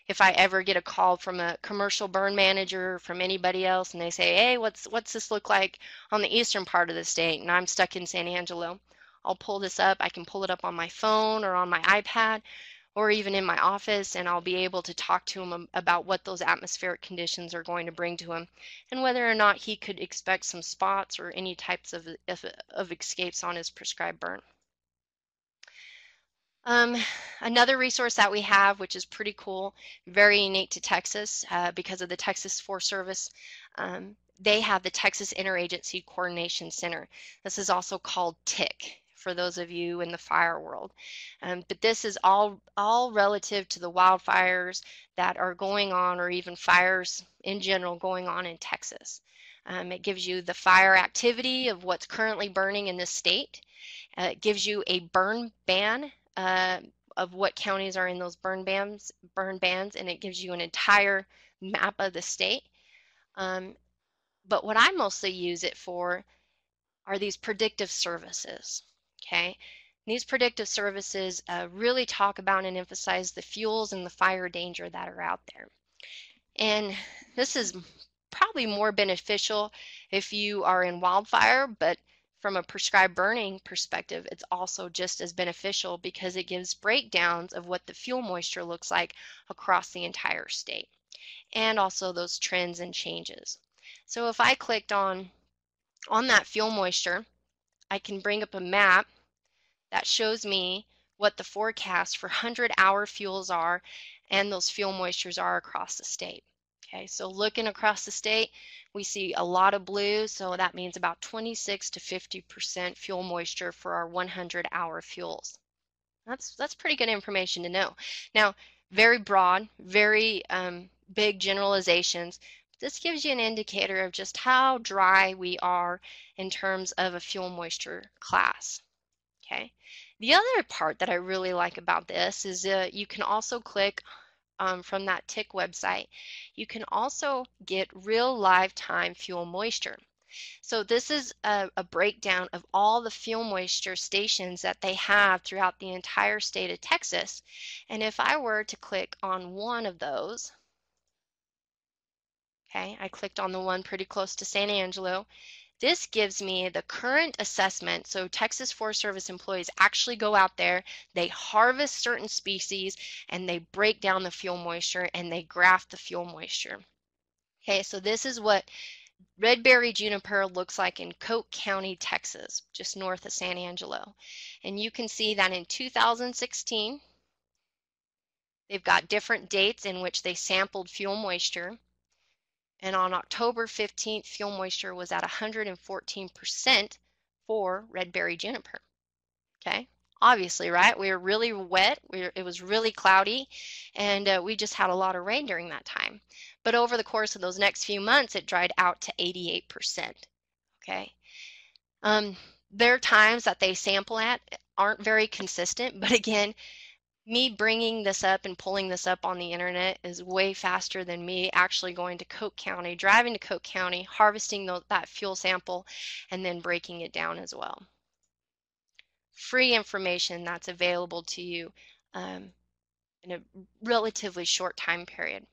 If I ever get a call from a commercial burn manager, from anybody else, and they say, hey, what's this look like on the eastern part of the state, and I'm stuck in San Angelo, I'll pull this up. I can pull it up on my phone or on my iPad or even in my office, and I'll be able to talk to him about what those atmospheric conditions are going to bring to him and whether or not he could expect some spots or any types of escapes on his prescribed burn. Another resource that we have, which is pretty cool, very unique to Texas because of the Texas Forest Service, they have the Texas Interagency Coordination Center. This is also called TIC for those of you in the fire world. But this is all relative to the wildfires that are going on, or even fires in general going on in Texas. It gives you the fire activity of what's currently burning in this state. It gives you a burn ban of what counties are in those burn bans, and it gives you an entire map of the state. But what I mostly use it for are these predictive services. Okay, these predictive services really talk about and emphasize the fuels and the fire danger that are out there. And this is probably more beneficial if you are in wildfire, but from a prescribed burning perspective, it's also just as beneficial because it gives breakdowns of what the fuel moisture looks like across the entire state, and also those trends and changes. So if I clicked on that fuel moisture, I can bring up a map that shows me what the forecast for 100-hour fuels are and those fuel moistures are across the state. Okay, so looking across the state, we see a lot of blue, so that means about 26 to 50% fuel moisture for our 100-hour fuels. That's pretty good information to know. Now, very broad, very big generalizations. This gives you an indicator of just how dry we are in terms of a fuel moisture class. Okay. The other part that I really like about this is you can also click from that TIC website. You can also get real live time fuel moisture. So this is a breakdown of all the fuel moisture stations that they have throughout the entire state of Texas. And if I were to click on one of those, okay, I clicked on the one pretty close to San Angelo. This gives me the current assessment. So Texas Forest Service employees actually go out there, they harvest certain species, and they break down the fuel moisture and they graph the fuel moisture. Okay, so this is what red berry juniper looks like in Coke County, Texas, just north of San Angelo. And you can see that in 2016, they've got different dates in which they sampled fuel moisture. And on October 15th, fuel moisture was at 114% for red berry juniper. Okay, obviously, right? We were really wet, it was really cloudy, and we just had a lot of rain during that time. But over the course of those next few months, it dried out to 88%. Okay, their times that they sample at aren't very consistent, but again, me bringing this up and pulling this up on the internet is way faster than me actually going to Coke County, driving to Coke County, harvesting that fuel sample, and then breaking it down as well. Free information that's available to you in a relatively short time period.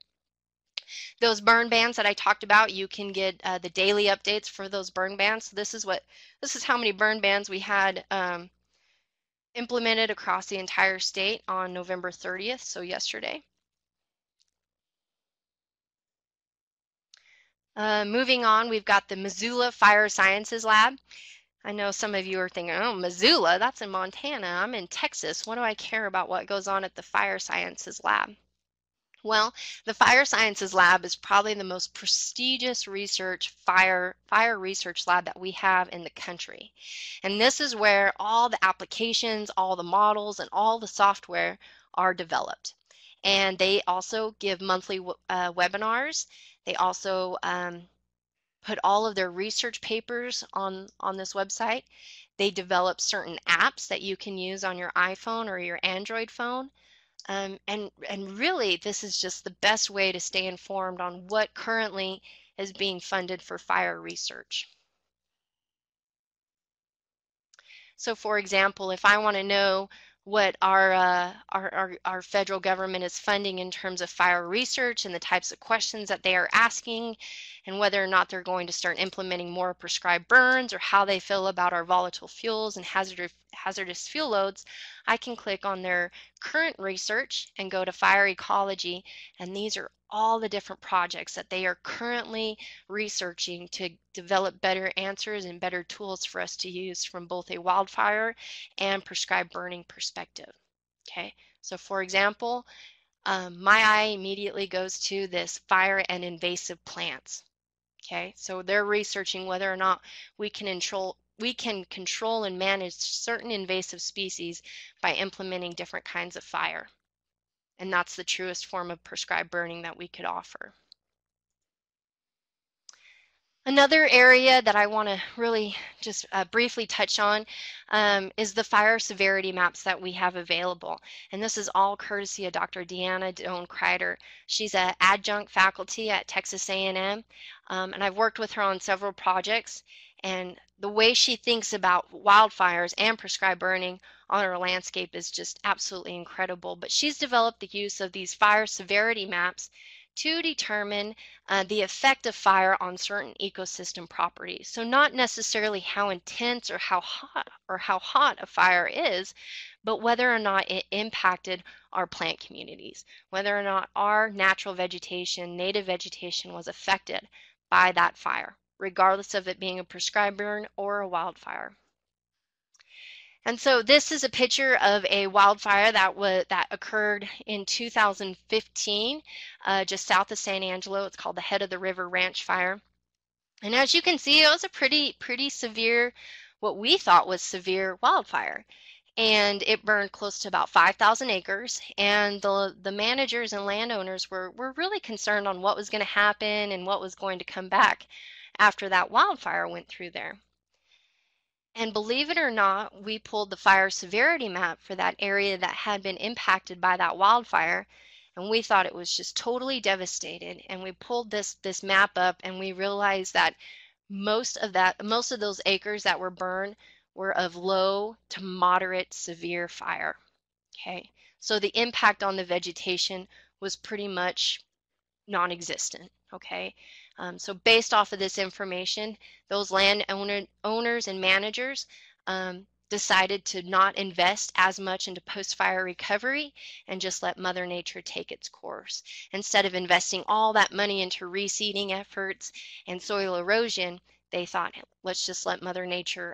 Those burn bans that I talked about, you can get the daily updates for those burn bans. So this is how many burn bans we had implemented across the entire state on November 30th, so yesterday. Moving on, we've got the Missoula Fire Sciences Lab. I know some of you are thinking, oh, Missoula, that's in Montana. I'm in Texas. What do I care about what goes on at the Fire Sciences Lab? Well, the Fire Sciences Lab is probably the most prestigious fire research lab that we have in the country. And this is where all the applications, all the models, and all the software are developed. And they also give monthly webinars. They also put all of their research papers on this website. They develop certain apps that you can use on your iPhone or your Android phone. And really, this is just the best way to stay informed on what currently is being funded for fire research. So for example, if I want to know what our federal government is funding in terms of fire research and the types of questions that they are asking, and whether or not they're going to start implementing more prescribed burns, or how they feel about our volatile fuels and hazardous fuel loads, I can click on their current research and go to Fire Ecology, and these are all the different projects that they are currently researching to develop better answers and better tools for us to use from both a wildfire and prescribed burning perspective. Okay, so for example, my eye immediately goes to this fire and invasive plants. Okay, so they're researching whether or not we can control and manage certain invasive species by implementing different kinds of fire. And that's the truest form of prescribed burning that we could offer. Another area that I want to really just briefly touch on is the fire severity maps that we have available. And this is all courtesy of Dr. Deanna Doan-Kreider. She's an adjunct faculty at Texas A&M, and I've worked with her on several projects. And the way she thinks about wildfires and prescribed burning on our landscape is just absolutely incredible. But she's developed the use of these fire severity maps to determine the effect of fire on certain ecosystem properties. So not necessarily how intense or how hot a fire is, but whether or not it impacted our plant communities, whether or not our natural vegetation, native vegetation was affected by that fire, regardless of it being a prescribed burn or a wildfire. And so this is a picture of a wildfire that occurred in 2015, just south of San Angelo. It's called the Head of the River Ranch Fire. And as you can see, it was a pretty severe, what we thought was severe wildfire. And it burned close to about 5,000 acres. And the managers and landowners were really concerned on what was going to happen and what was going to come back after that wildfire went through there. And believe it or not, we pulled the fire severity map for that area that had been impacted by that wildfire, and we thought it was just totally devastated. And we pulled this map up, and we realized that most of those acres that were burned were of low to moderate severe fire. Okay, so the impact on the vegetation was pretty much non-existent. Okay, so based off of this information, those owners and managers decided to not invest as much into post-fire recovery and just let Mother Nature take its course. Instead of investing all that money into reseeding efforts and soil erosion, they thought, let's just let Mother Nature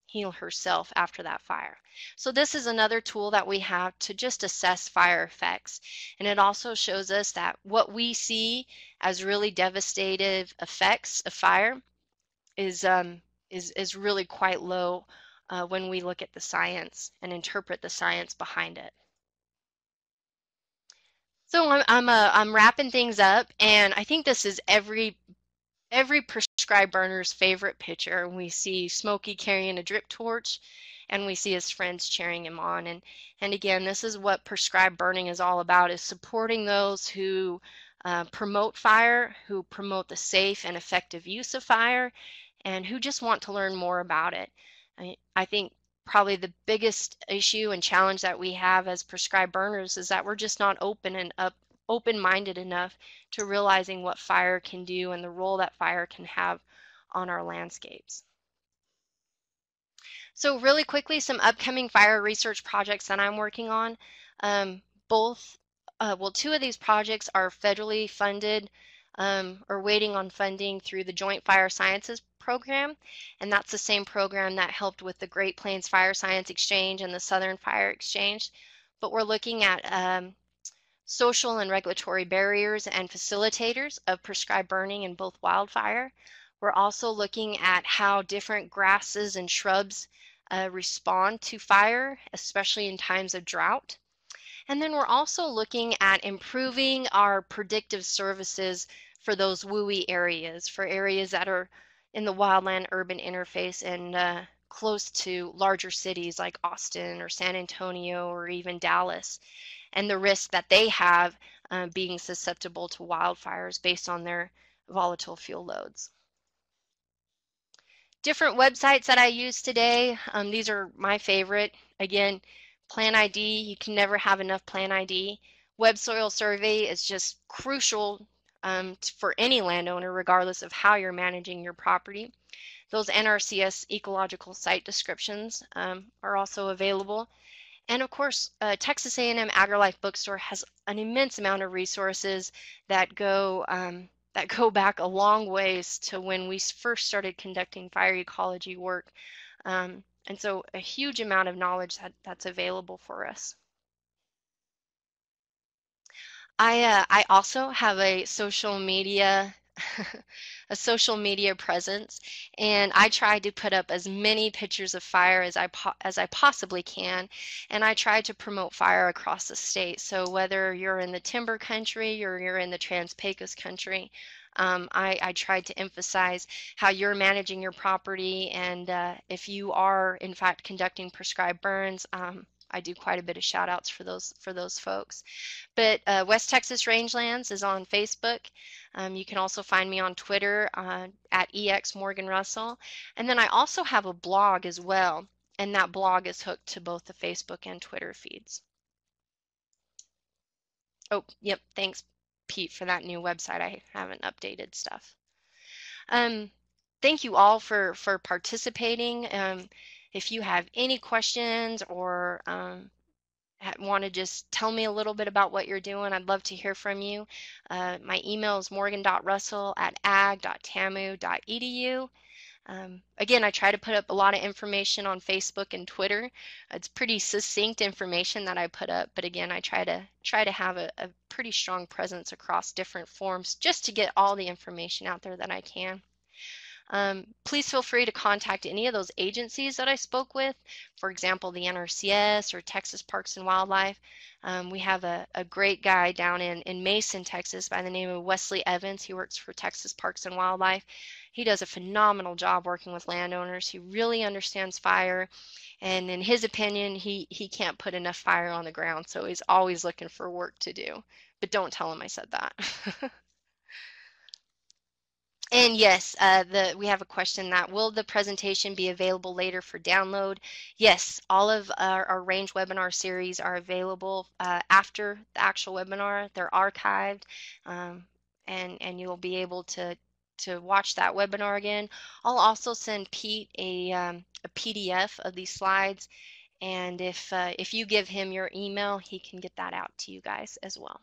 heal herself after that fire. So this is another tool that we have to just assess fire effects. And it also shows us that what we see as really devastative effects of fire is really quite low when we look at the science and interpret the science behind it. So I'm wrapping things up, and I think this is every prescribed burner's favorite picture. We see Smokey carrying a drip torch, and we see his friends cheering him on. And again, this is what prescribed burning is all about, is supporting those who promote fire, who promote the safe and effective use of fire, and who just want to learn more about it. I think probably the biggest issue and challenge that we have as prescribed burners is that we're just not open-minded enough to realizing what fire can do and the role that fire can have on our landscapes. So really quickly, some upcoming fire research projects that I'm working on. Two of these projects are federally funded or waiting on funding through the Joint Fire Sciences Program, and that's the same program that helped with the Great Plains Fire Science Exchange and the Southern Fire Exchange. But we're looking at social and regulatory barriers and facilitators of prescribed burning in both wildfire. We're also looking at how different grasses and shrubs respond to fire, especially in times of drought. And then we're also looking at improving our predictive services for those WUI areas, for areas that are in the wildland urban interface and close to larger cities like Austin or San Antonio or even Dallas, and the risk that they have being susceptible to wildfires based on their volatile fuel loads. Different websites that I use today, these are my favorite. Again, Plan ID, you can never have enough Plan ID. Web Soil Survey is just crucial for any landowner, regardless of how you're managing your property. Those NRCS ecological site descriptions are also available. And of course, Texas A&M AgriLife Bookstore has an immense amount of resources that go back a long ways to when we first started conducting fire ecology work. And so a huge amount of knowledge that's available for us. I also have a social media a social media presence, and I try to put up as many pictures of fire as I possibly can, and I try to promote fire across the state. So whether you're in the timber country or you're in the Trans-Pecos country, I tried to emphasize how you're managing your property, and if you are in fact conducting prescribed burns, I do quite a bit of shout outs for those folks. But West Texas Rangelands is on Facebook. You can also find me on Twitter at EXMorganRussell. And then I also have a blog as well, and that blog is hooked to both the Facebook and Twitter feeds. Oh, yep, thanks. Pete for that new website. I haven't updated stuff. Um, Thank you all for participating. If you have any questions or want to just tell me a little bit about what you're doing, I'd love to hear from you. My email is morgan.russell@ag.tamu.edu. Again, I try to put up a lot of information on Facebook and Twitter. It's pretty succinct information that I put up, but again, I try to have a pretty strong presence across different forms just to get all the information out there that I can. Please feel free to contact any of those agencies that I spoke with, for example, the Nrcs or Texas Parks and Wildlife. We have a great guy down in Mason, Texas by the name of Wesley Evans. He works for Texas Parks and Wildlife. He does a phenomenal job working with landowners. He really understands fire, and in his opinion, he can't put enough fire on the ground, so he's always looking for work to do. But don't tell him I said that. And yes, we have a question that will the presentation be available later for download? Yes, all of our range webinar series are available after the actual webinar. They're archived, um, and you'll be able to watch that webinar again. I'll also send Pete a PDF of these slides, and if you give him your email, he can get that out to you guys as well.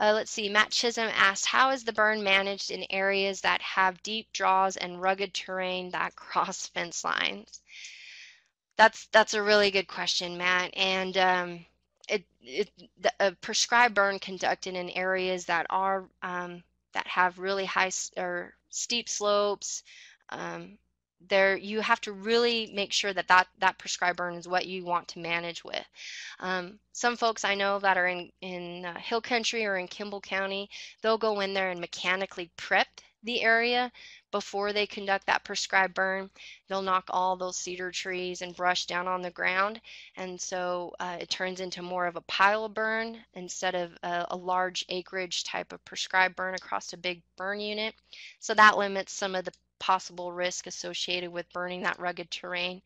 Let's see, Matt Chisholm asked, how is the burn managed in areas that have deep draws and rugged terrain that cross fence lines? That's a really good question, Matt. And a prescribed burn conducted in areas that are that have really high or steep slopes. There, you have to really make sure that that prescribed burn is what you want to manage with. Some folks I know that are in Hill Country or in Kimball County, they'll go in there and mechanically prep the area before they conduct that prescribed burn. They'll knock all those cedar trees and brush down on the ground, and so it turns into more of a pile burn instead of a large acreage type of prescribed burn across a big burn unit. So that limits some of the possible risk associated with burning that rugged terrain.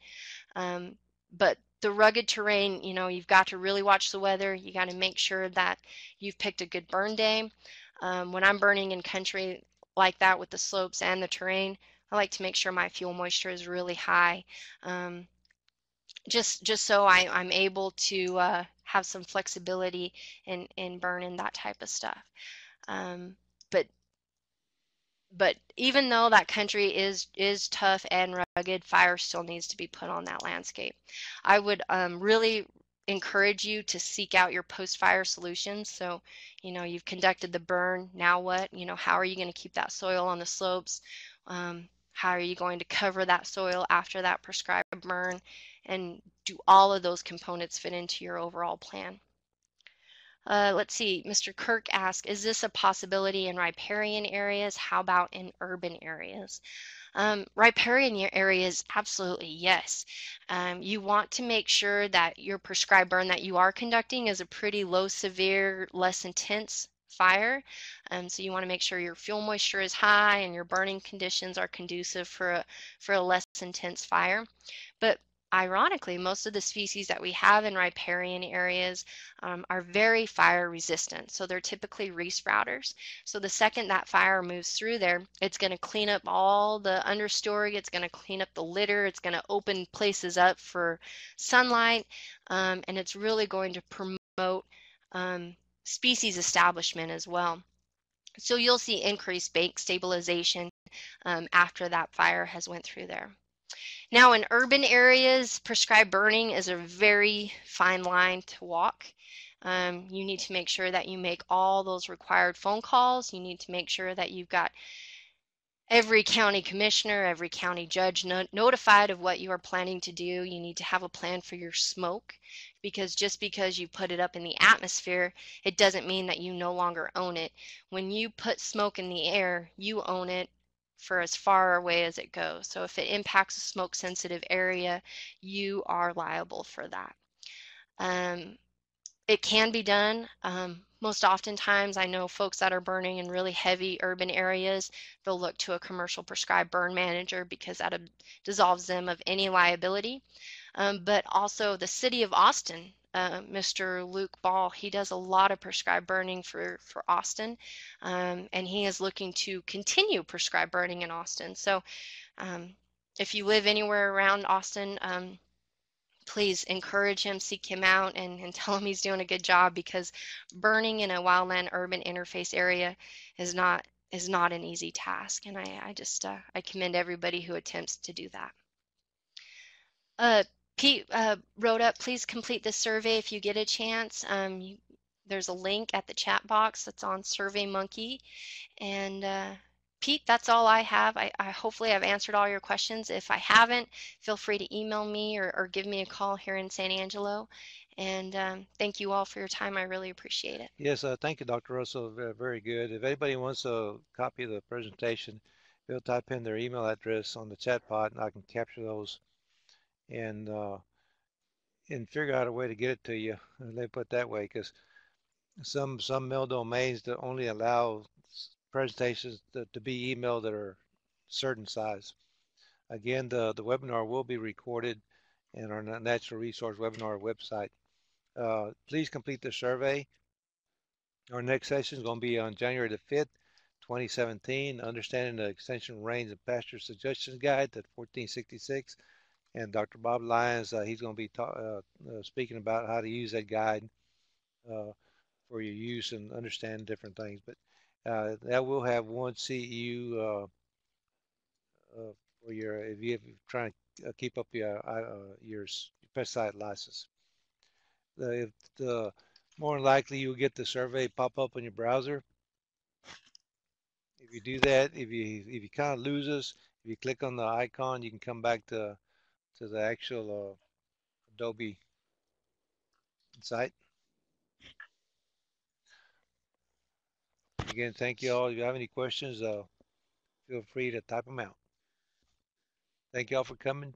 But the rugged terrain, you know, you've got to really watch the weather. You got to make sure that you've picked a good burn day. When I'm burning in country like that with the slopes and the terrain, I like to make sure my fuel moisture is really high, just so I'm able to have some flexibility in burning that type of stuff. But even though that country is tough and rugged, fire still needs to be put on that landscape. I would really encourage you to seek out your post-fire solutions. So, you know, you've conducted the burn, now what? You know, how are you going to keep that soil on the slopes? How are you going to cover that soil after that prescribed burn? And do all of those components fit into your overall plan? Let's see, Mr. Kirk asked, is this a possibility in riparian areas? How about in urban areas? Riparian areas, absolutely yes. You want to make sure that your prescribed burn that you are conducting is a pretty low, severe, less intense fire. So you want to make sure your fuel moisture is high and your burning conditions are conducive for a less intense fire. But ironically, most of the species that we have in riparian areas are very fire resistant. So they're typically resprouters. So the second that fire moves through there, it's going to clean up all the understory, it's going to clean up the litter, it's going to open places up for sunlight, and it's really going to promote species establishment as well. So you'll see increased bank stabilization after that fire has went through there. Now in urban areas, prescribed burning is a very fine line to walk. You need to make sure that you make all those required phone calls. You need to make sure that you've got every county commissioner, every county judge notified of what you are planning to do. You need to have a plan for your smoke, because just because you put it up in the atmosphere, it doesn't mean that you no longer own it. When you put smoke in the air, you own it for as far away as it goes. So if it impacts a smoke sensitive area, you are liable for that. It can be done. Most oftentimes I know folks that are burning in really heavy urban areas, they'll look to a commercial prescribed burn manager because that dissolves them of any liability. But also the city of Austin Mr. Luke Ball. He does a lot of prescribed burning for Austin, and he is looking to continue prescribed burning in Austin. So um, if you live anywhere around Austin, please encourage him, seek him out, and tell him he's doing a good job, because burning in a wildland urban interface area is not an easy task. And I just I commend everybody who attempts to do that. Uh, Pete wrote up, please complete the survey if you get a chance. There's a link at the chat box that's on SurveyMonkey. And Pete, that's all I have. I hopefully I've answered all your questions. If I haven't, feel free to email me or give me a call here in San Angelo. And thank you all for your time. I really appreciate it. Yes, thank you, Dr. Russell. Very good. If anybody wants a copy of the presentation, they'll type in their email address on the chat pod, and I can capture those and uh, and figure out a way to get it to you. Let me put it that way, because some mail domains that only allow presentations to be emailed that are certain size. Again, the webinar will be recorded in our natural resource webinar website. Please complete the survey. Our next session is going to be on January the 5th, 2017, Understanding the Extension Range and Pasture Suggestions Guide at 1466. And Dr. Bob Lyons, he's going to be speaking about how to use that guide uh, for your use and understand different things. But that will have one CEU for your, if you're trying to keep up your pesticide license. If the More than likely you'll get the survey pop up on your browser. If you do that, if you kind of lose us, if you click on the icon, you can come back to the actual Adobe site. Again, thank you all. If you have any questions, feel free to type them out. Thank you all for coming,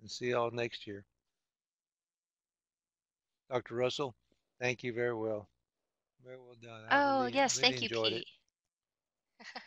and see you all next year. Dr. Russell, thank you very well. Very well done. I Oh, really, yes, really thank you, enjoyed it. Pete.